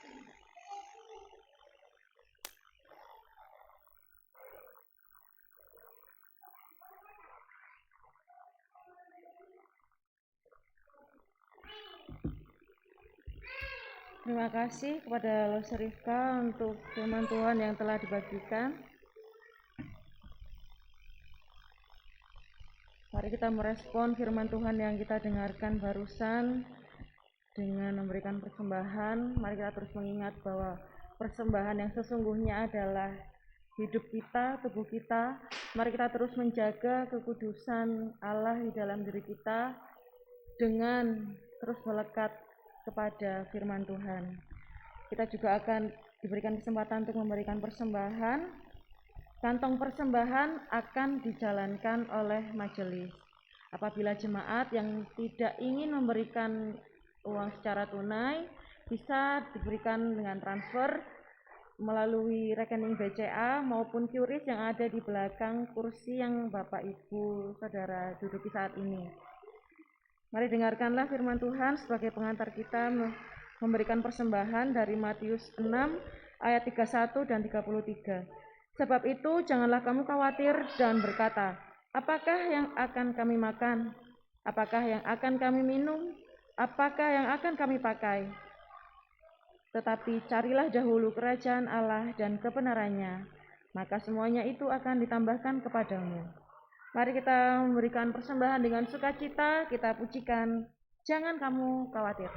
Terima kasih kepada Loser Rifka untuk firman Tuhan yang telah dibagikan. Mari kita merespon firman Tuhan yang kita dengarkan barusan dengan memberikan persembahan. Mari kita terus mengingat bahwa persembahan yang sesungguhnya adalah hidup kita, tubuh kita. Mari kita terus menjaga kekudusan Allah di dalam diri kita dengan terus melekat kepada firman Tuhan. Kita juga akan diberikan kesempatan untuk memberikan persembahan. Kantong persembahan akan dijalankan oleh majelis. Apabila jemaat yang tidak ingin memberikan uang secara tunai, bisa diberikan dengan transfer melalui rekening BCA maupun QRIS yang ada di belakang kursi yang Bapak Ibu Saudara duduki saat ini. Mari dengarkanlah firman Tuhan sebagai pengantar kita memberikan persembahan dari Matius 6 ayat 31 dan 33. Sebab itu janganlah kamu khawatir dan berkata, apakah yang akan kami makan? Apakah yang akan kami minum? Apakah yang akan kami pakai? Tetapi carilah dahulu kerajaan Allah dan kebenarannya, maka semuanya itu akan ditambahkan kepadamu. Mari kita memberikan persembahan dengan sukacita, kita pujikan, jangan kamu khawatir.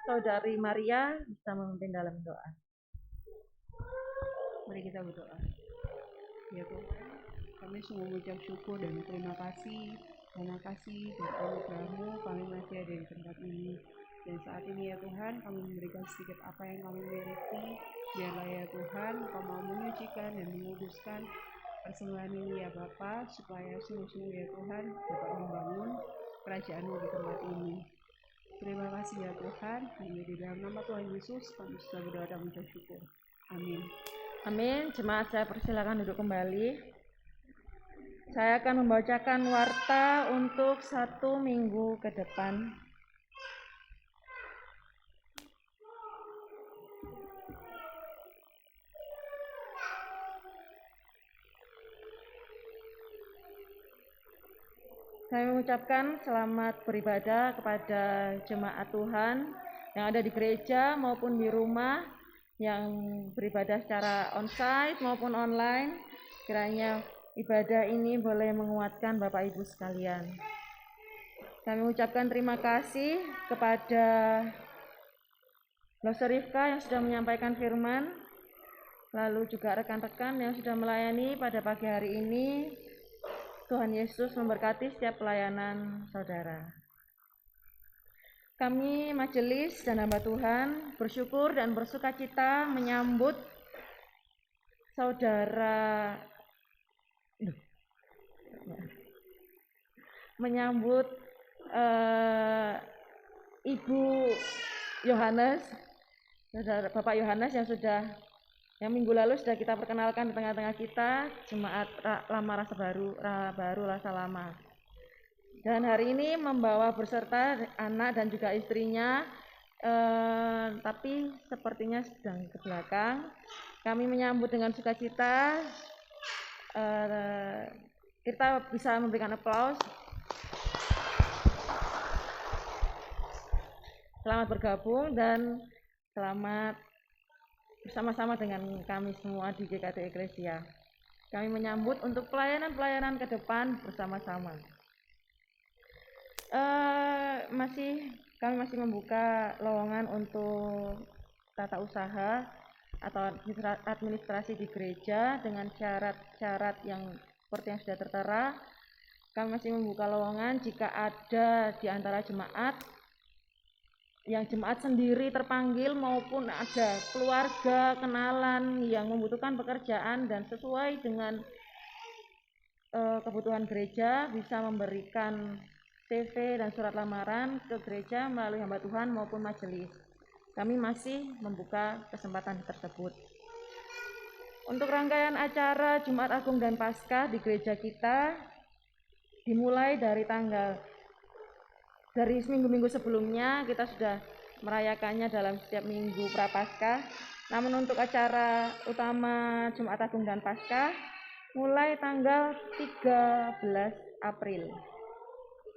Saudari Maria bisa memimpin dalam doa. Mari kita berdoa. Ya Tuhan, kami sungguh mengucap syukur dan terima kasih dan anugerah-Mu kami masih ada di tempat ini. Dan saat ini ya Tuhan, kami memberikan sedikit apa yang kami miliki. Biarlah ya Tuhan, Kau mau menyucikan dan menguduskan persembahan ini ya Bapa, supaya sungguh-sungguh ya Tuhan dapat membangun kerajaan-Mu di tempat ini. Terima kasih ya Tuhan, hanya di dalam nama Tuhan Yesus kami sudah berdoa dan mengucap syukur. Amin. Amin. Jemaat saya persilakan duduk kembali. Saya akan membacakan warta untuk 1 minggu ke depan. Saya mengucapkan selamat beribadah kepada jemaat Tuhan yang ada di gereja maupun di rumah, yang beribadah secara onsite maupun online. Kiranya ibadah ini boleh menguatkan Bapak Ibu sekalian. Kami mengucapkan terima kasih kepada Loster Rifka yang sudah menyampaikan firman, lalu juga rekan-rekan yang sudah melayani pada pagi hari ini. Tuhan Yesus memberkati setiap pelayanan saudara. Kami majelis dan hamba Tuhan bersyukur dan bersukacita menyambut saudara Ibu Yohanes, saudara Bapak Yohanes yang minggu lalu sudah kita perkenalkan di tengah-tengah kita, jemaat lama rasa baru rasa lama. Dan hari ini membawa berserta anak dan juga istrinya Tapi sepertinya sedang ke belakang. Kami menyambut dengan sukacita. Kita bisa memberikan aplaus. Selamat bergabung dan selamat bersama-sama dengan kami semua di GKT Eklesia. Kami menyambut untuk pelayanan-pelayanan ke depan bersama-sama. Kami masih membuka lowongan untuk tata usaha atau administrasi di gereja dengan syarat-syarat yang seperti yang sudah tertera. Kami masih membuka lowongan jika ada di antara jemaat yang jemaat sendiri terpanggil maupun ada keluarga, kenalan yang membutuhkan pekerjaan dan sesuai dengan kebutuhan gereja, bisa memberikan CV dan surat lamaran ke gereja melalui hamba Tuhan maupun majelis. Kami masih membuka kesempatan tersebut. Untuk rangkaian acara Jumat Agung dan Paskah di gereja kita dimulai dari minggu-minggu sebelumnya. Kita sudah merayakannya dalam setiap minggu Prapaskah. Namun untuk acara utama Jumat Agung dan Paskah mulai tanggal 13 April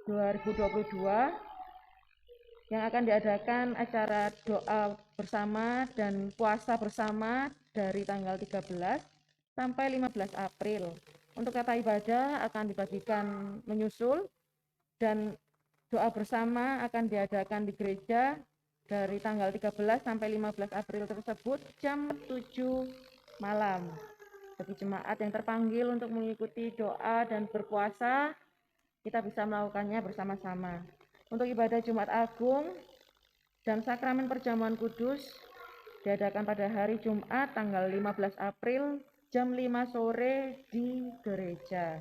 2022 yang akan diadakan acara doa bersama dan puasa bersama dari tanggal 13 sampai 15 April. Untuk kata ibadah akan dibagikan menyusul dan doa bersama akan diadakan di gereja dari tanggal 13 sampai 15 April tersebut jam 7 malam. Bagi jemaat yang terpanggil untuk mengikuti doa dan berpuasa, kita bisa melakukannya bersama-sama. Untuk ibadah Jumat Agung dan sakramen perjamuan kudus diadakan pada hari Jumat tanggal 15 April jam 5 sore di gereja.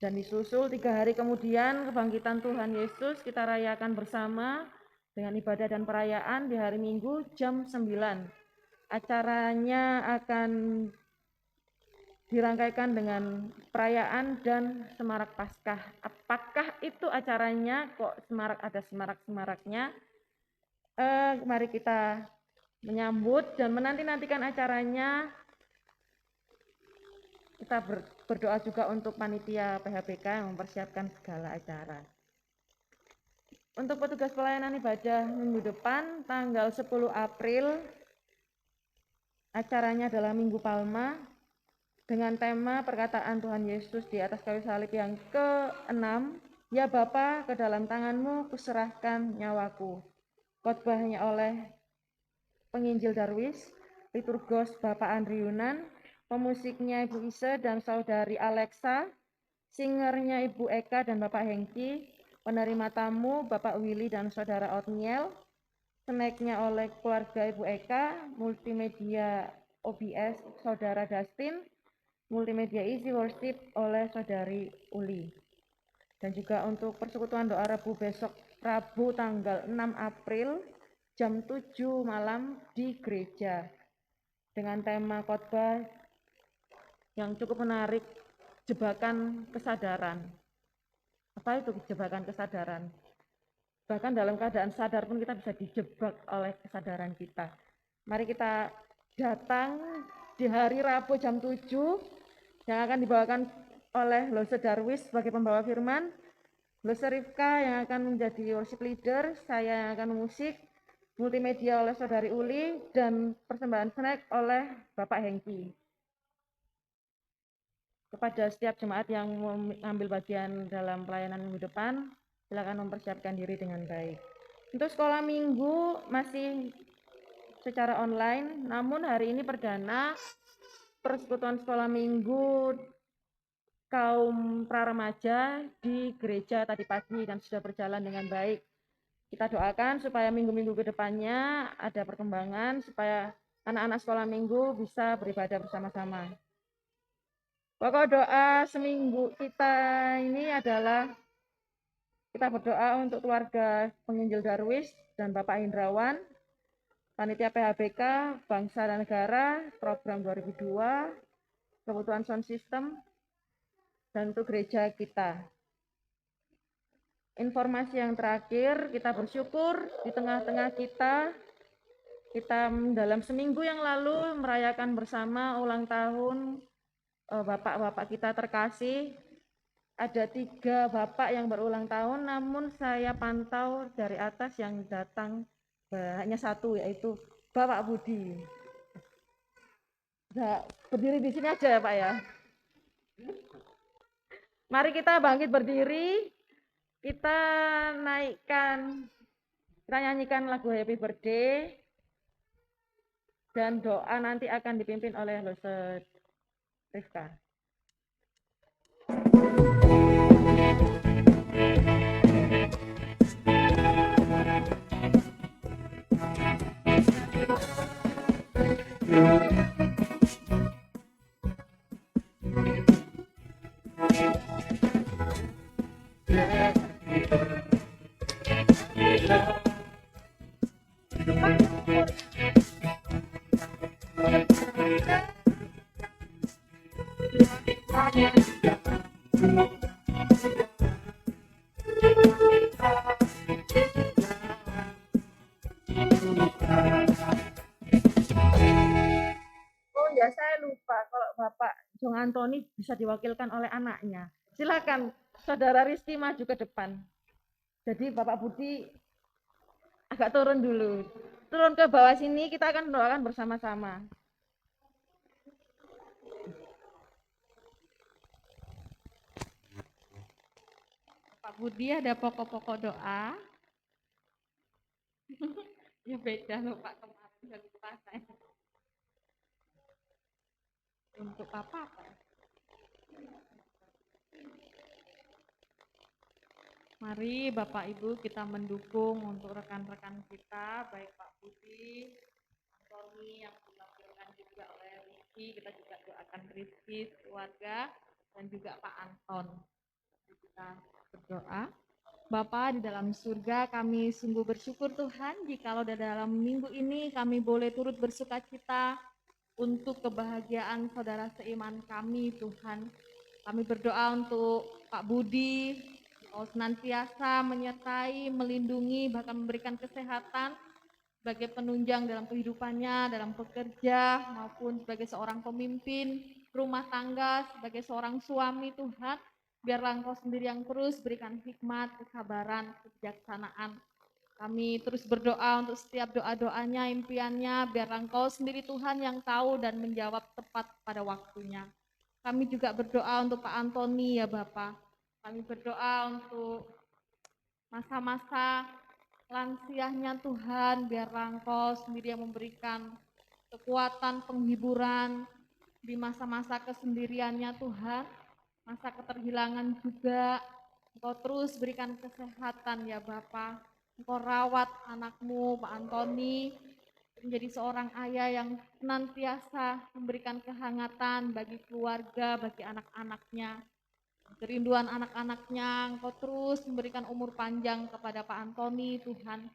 Dan disusul 3 hari kemudian kebangkitan Tuhan Yesus kita rayakan bersama dengan ibadah dan perayaan di hari Minggu jam 9. Acaranya akan dirangkaikan dengan perayaan dan semarak Paskah. Apakah itu acaranya? Kok ada semarak-semaraknya? Mari kita menyambut dan menanti-nantikan acaranya. Kita berdoa juga untuk panitia PHBK yang mempersiapkan segala acara. Untuk petugas pelayanan ibadah minggu depan, tanggal 10 April, acaranya adalah Minggu Palma, dengan tema perkataan Tuhan Yesus di atas kayu salib yang ke-6, ya Bapa, ke dalam tanganmu kuserahkan nyawaku. Khotbahnya oleh penginjil Darwis, liturgos Bapak Andri Yunan, pemusiknya Ibu Ise dan Saudari Alexa, singernya Ibu Eka dan Bapak Hengki, penerima tamu Bapak Willy dan Saudara Otniel, snacknya oleh keluarga Ibu Eka, multimedia OBS Saudara Dustin, multimedia Easy Worship oleh Saudari Uli. Dan juga untuk persekutuan doa Rabu besok, Rabu tanggal 6 April jam 7 malam di gereja dengan tema khotbah yang cukup menarik, jebakan kesadaran. Apa itu jebakan kesadaran? Bahkan dalam keadaan sadar pun kita bisa dijebak oleh kesadaran kita. Mari kita datang di hari Rabu jam 7 yang akan dibawakan oleh Lose Darwis sebagai pembawa firman, Lose Rifka yang akan menjadi worship leader, saya yang akan musik, multimedia oleh Saudari Uli, dan persembahan snack oleh Bapak Hengki. Kepada setiap jemaat yang mengambil bagian dalam pelayanan minggu depan, silakan mempersiapkan diri dengan baik. Untuk sekolah minggu masih secara online, namun hari ini perdana persekutuan sekolah minggu kaum praremaja di gereja tadi pagi dan sudah berjalan dengan baik. Kita doakan supaya minggu-minggu ke depannya ada perkembangan supaya anak-anak sekolah minggu bisa beribadah bersama-sama. Pokok doa seminggu kita ini adalah kita berdoa untuk keluarga penginjil Darwis dan Bapak Indrawan, panitia PHBK, bangsa dan negara, program 2002, kebutuhan sound system, dan untuk gereja kita. informasi yang terakhir, kita bersyukur di tengah-tengah kita dalam seminggu yang lalu merayakan bersama ulang tahun bapak-bapak kita terkasih. Ada 3 bapak yang berulang tahun, namun saya pantau dari atas yang datang hanya 1, yaitu Bapak Budi. Berdiri di sini aja ya Pak ya. Mari kita bangkit berdiri, kita nyanyikan lagu Happy Birthday, dan doa nanti akan dipimpin oleh Lose Rifka. Oh ya, saya lupa kalau Bapak Jong Antoni bisa diwakilkan oleh anaknya. Silakan Saudara Rizky maju ke depan. Jadi Bapak Budi agak turun dulu. Turun ke bawah sini, kita akan mendoakan bersama-sama. Pak Budi ada pokok-pokok doa. Ya beda loh Pak, kemarin udah lupa saya. Untuk apa Pak? Mari Bapak Ibu kita mendukung untuk rekan-rekan kita, baik Pak Budi, Antoni yang diwakilkan juga oleh Rizky, kita juga doakan Rizky, keluarga, dan juga Pak Anton. Kita berdoa. Bapa di dalam surga, kami sungguh bersyukur Tuhan jikalau di dalam minggu ini kami boleh turut bersuka cita untuk kebahagiaan saudara seiman kami Tuhan. Kami berdoa untuk Pak Budi, Kau senantiasa menyertai, melindungi, bahkan memberikan kesehatan sebagai penunjang dalam kehidupannya, dalam bekerja, maupun sebagai seorang pemimpin rumah tangga, sebagai seorang suami Tuhan. Biarlah Engkau sendiri yang terus berikan hikmat, kesabaran, kebijaksanaan. Kami terus berdoa untuk setiap doa-doanya, impiannya, biarlah Engkau sendiri Tuhan yang tahu dan menjawab tepat pada waktunya. Kami juga berdoa untuk Pak Antoni ya Bapak. Kami berdoa untuk masa-masa lansianya Tuhan, biarlah Engkau sendiri yang memberikan kekuatan, penghiburan di masa-masa kesendiriannya Tuhan. Masa keterhilangan juga, Engkau terus berikan kesehatan ya Bapa. Engkau rawat anakmu Pak Antoni menjadi seorang ayah yang senantiasa memberikan kehangatan bagi keluarga, bagi anak-anaknya. Kerinduan anak-anaknya, Engkau terus memberikan umur panjang kepada Pak Antoni Tuhan.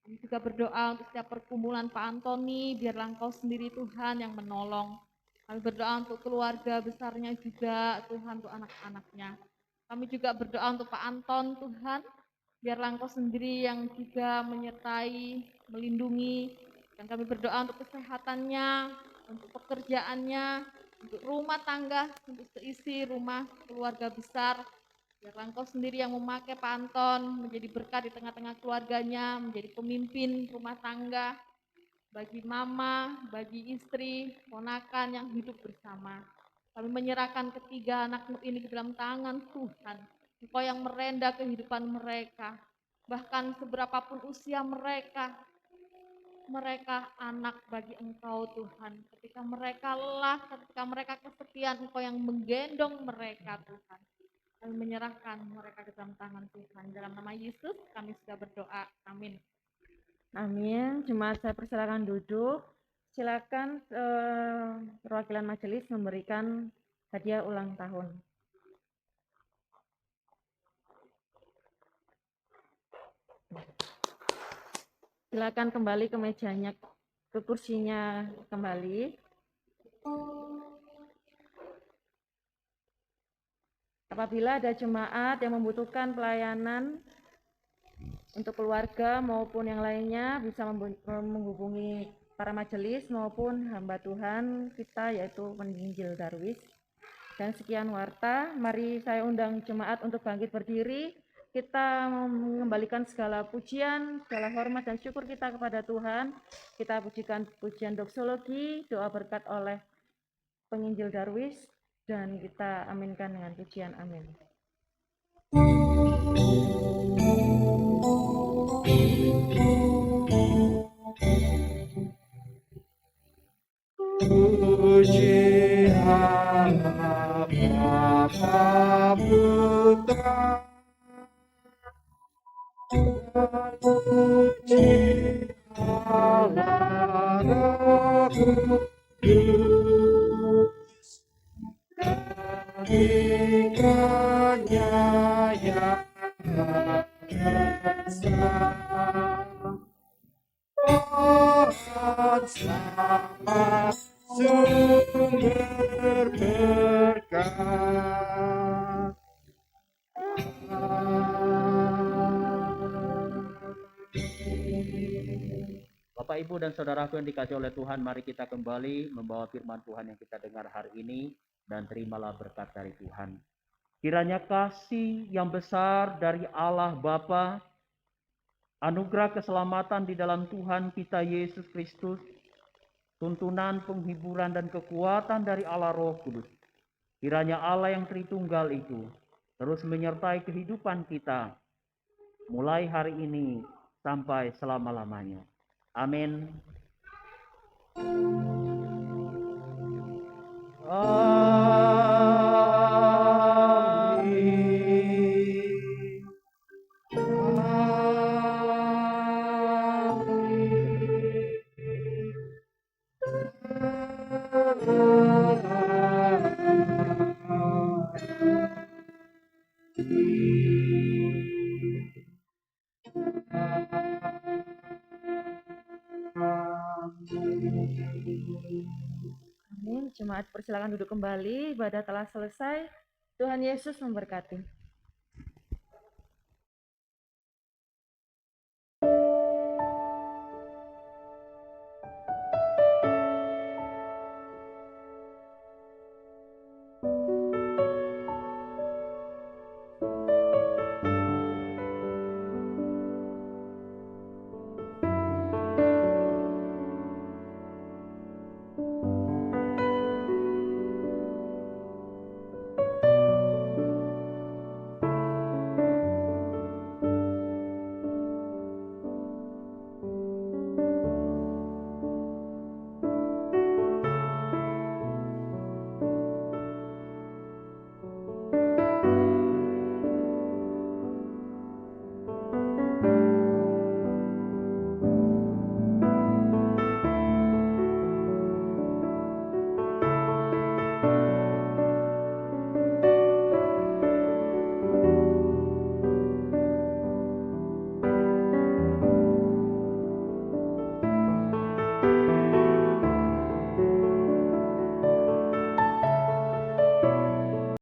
Kami juga berdoa untuk setiap pergumulan Pak Antoni, biarlah Engkau sendiri Tuhan yang menolong. Kami berdoa untuk keluarga besarnya juga, Tuhan, untuk anak-anaknya. Kami juga berdoa untuk Pak Anton, Tuhan, biarlah Engkau sendiri yang juga menyertai, melindungi, dan kami berdoa untuk kesehatannya, untuk pekerjaannya, untuk rumah tangga, untuk seisi rumah keluarga besar. Biarlah Engkau sendiri yang memakai Pak Anton menjadi berkat di tengah-tengah keluarganya, menjadi pemimpin rumah tangga, bagi mama, bagi istri, ponakan yang hidup bersama. Kami menyerahkan ketiga anakmu ini ke dalam tangan Tuhan. Engkau yang merenda kehidupan mereka. Bahkan seberapapun usia mereka anak bagi Engkau Tuhan. Ketika mereka lelah, ketika mereka kesepian, Engkau yang menggendong mereka Tuhan. Kami menyerahkan mereka ke dalam tangan Tuhan. Dalam nama Yesus kami sudah berdoa. Amin. Amin. Jemaat saya persilakan duduk. Silakan perwakilan majelis memberikan hadiah ulang tahun. Silakan kembali ke mejanya, ke kursinya kembali. Apabila ada jemaat yang membutuhkan pelayanan Untuk keluarga maupun yang lainnya bisa menghubungi para majelis maupun hamba Tuhan kita yaitu penginjil Darwis. Dan sekian warta, mari saya undang jemaat untuk bangkit berdiri. Kita mengembalikan segala pujian, segala hormat dan syukur kita kepada Tuhan. Kita pujikan pujian doksologi, doa berkat oleh penginjil Darwis, dan kita aminkan dengan pujian amin. Puji Allah Bapa Putra, puji Allah Roh Kudus, ketiganya yang esa. Pohon sama sumber berkat. Bapak, Ibu, dan saudaraku yang dikasihi oleh Tuhan, mari kita kembali membawa firman Tuhan yang kita dengar hari ini, dan terimalah berkat dari Tuhan. Kiranya kasih yang besar dari Allah Bapa, anugerah keselamatan di dalam Tuhan kita Yesus Kristus, tuntunan penghiburan dan kekuatan dari Allah Roh Kudus, kiranya Allah yang Tritunggal itu terus menyertai kehidupan kita, mulai hari ini sampai selama-lamanya. Amin. Amin. Jemaat persilakan duduk kembali, ibadah telah selesai. Tuhan Yesus memberkati.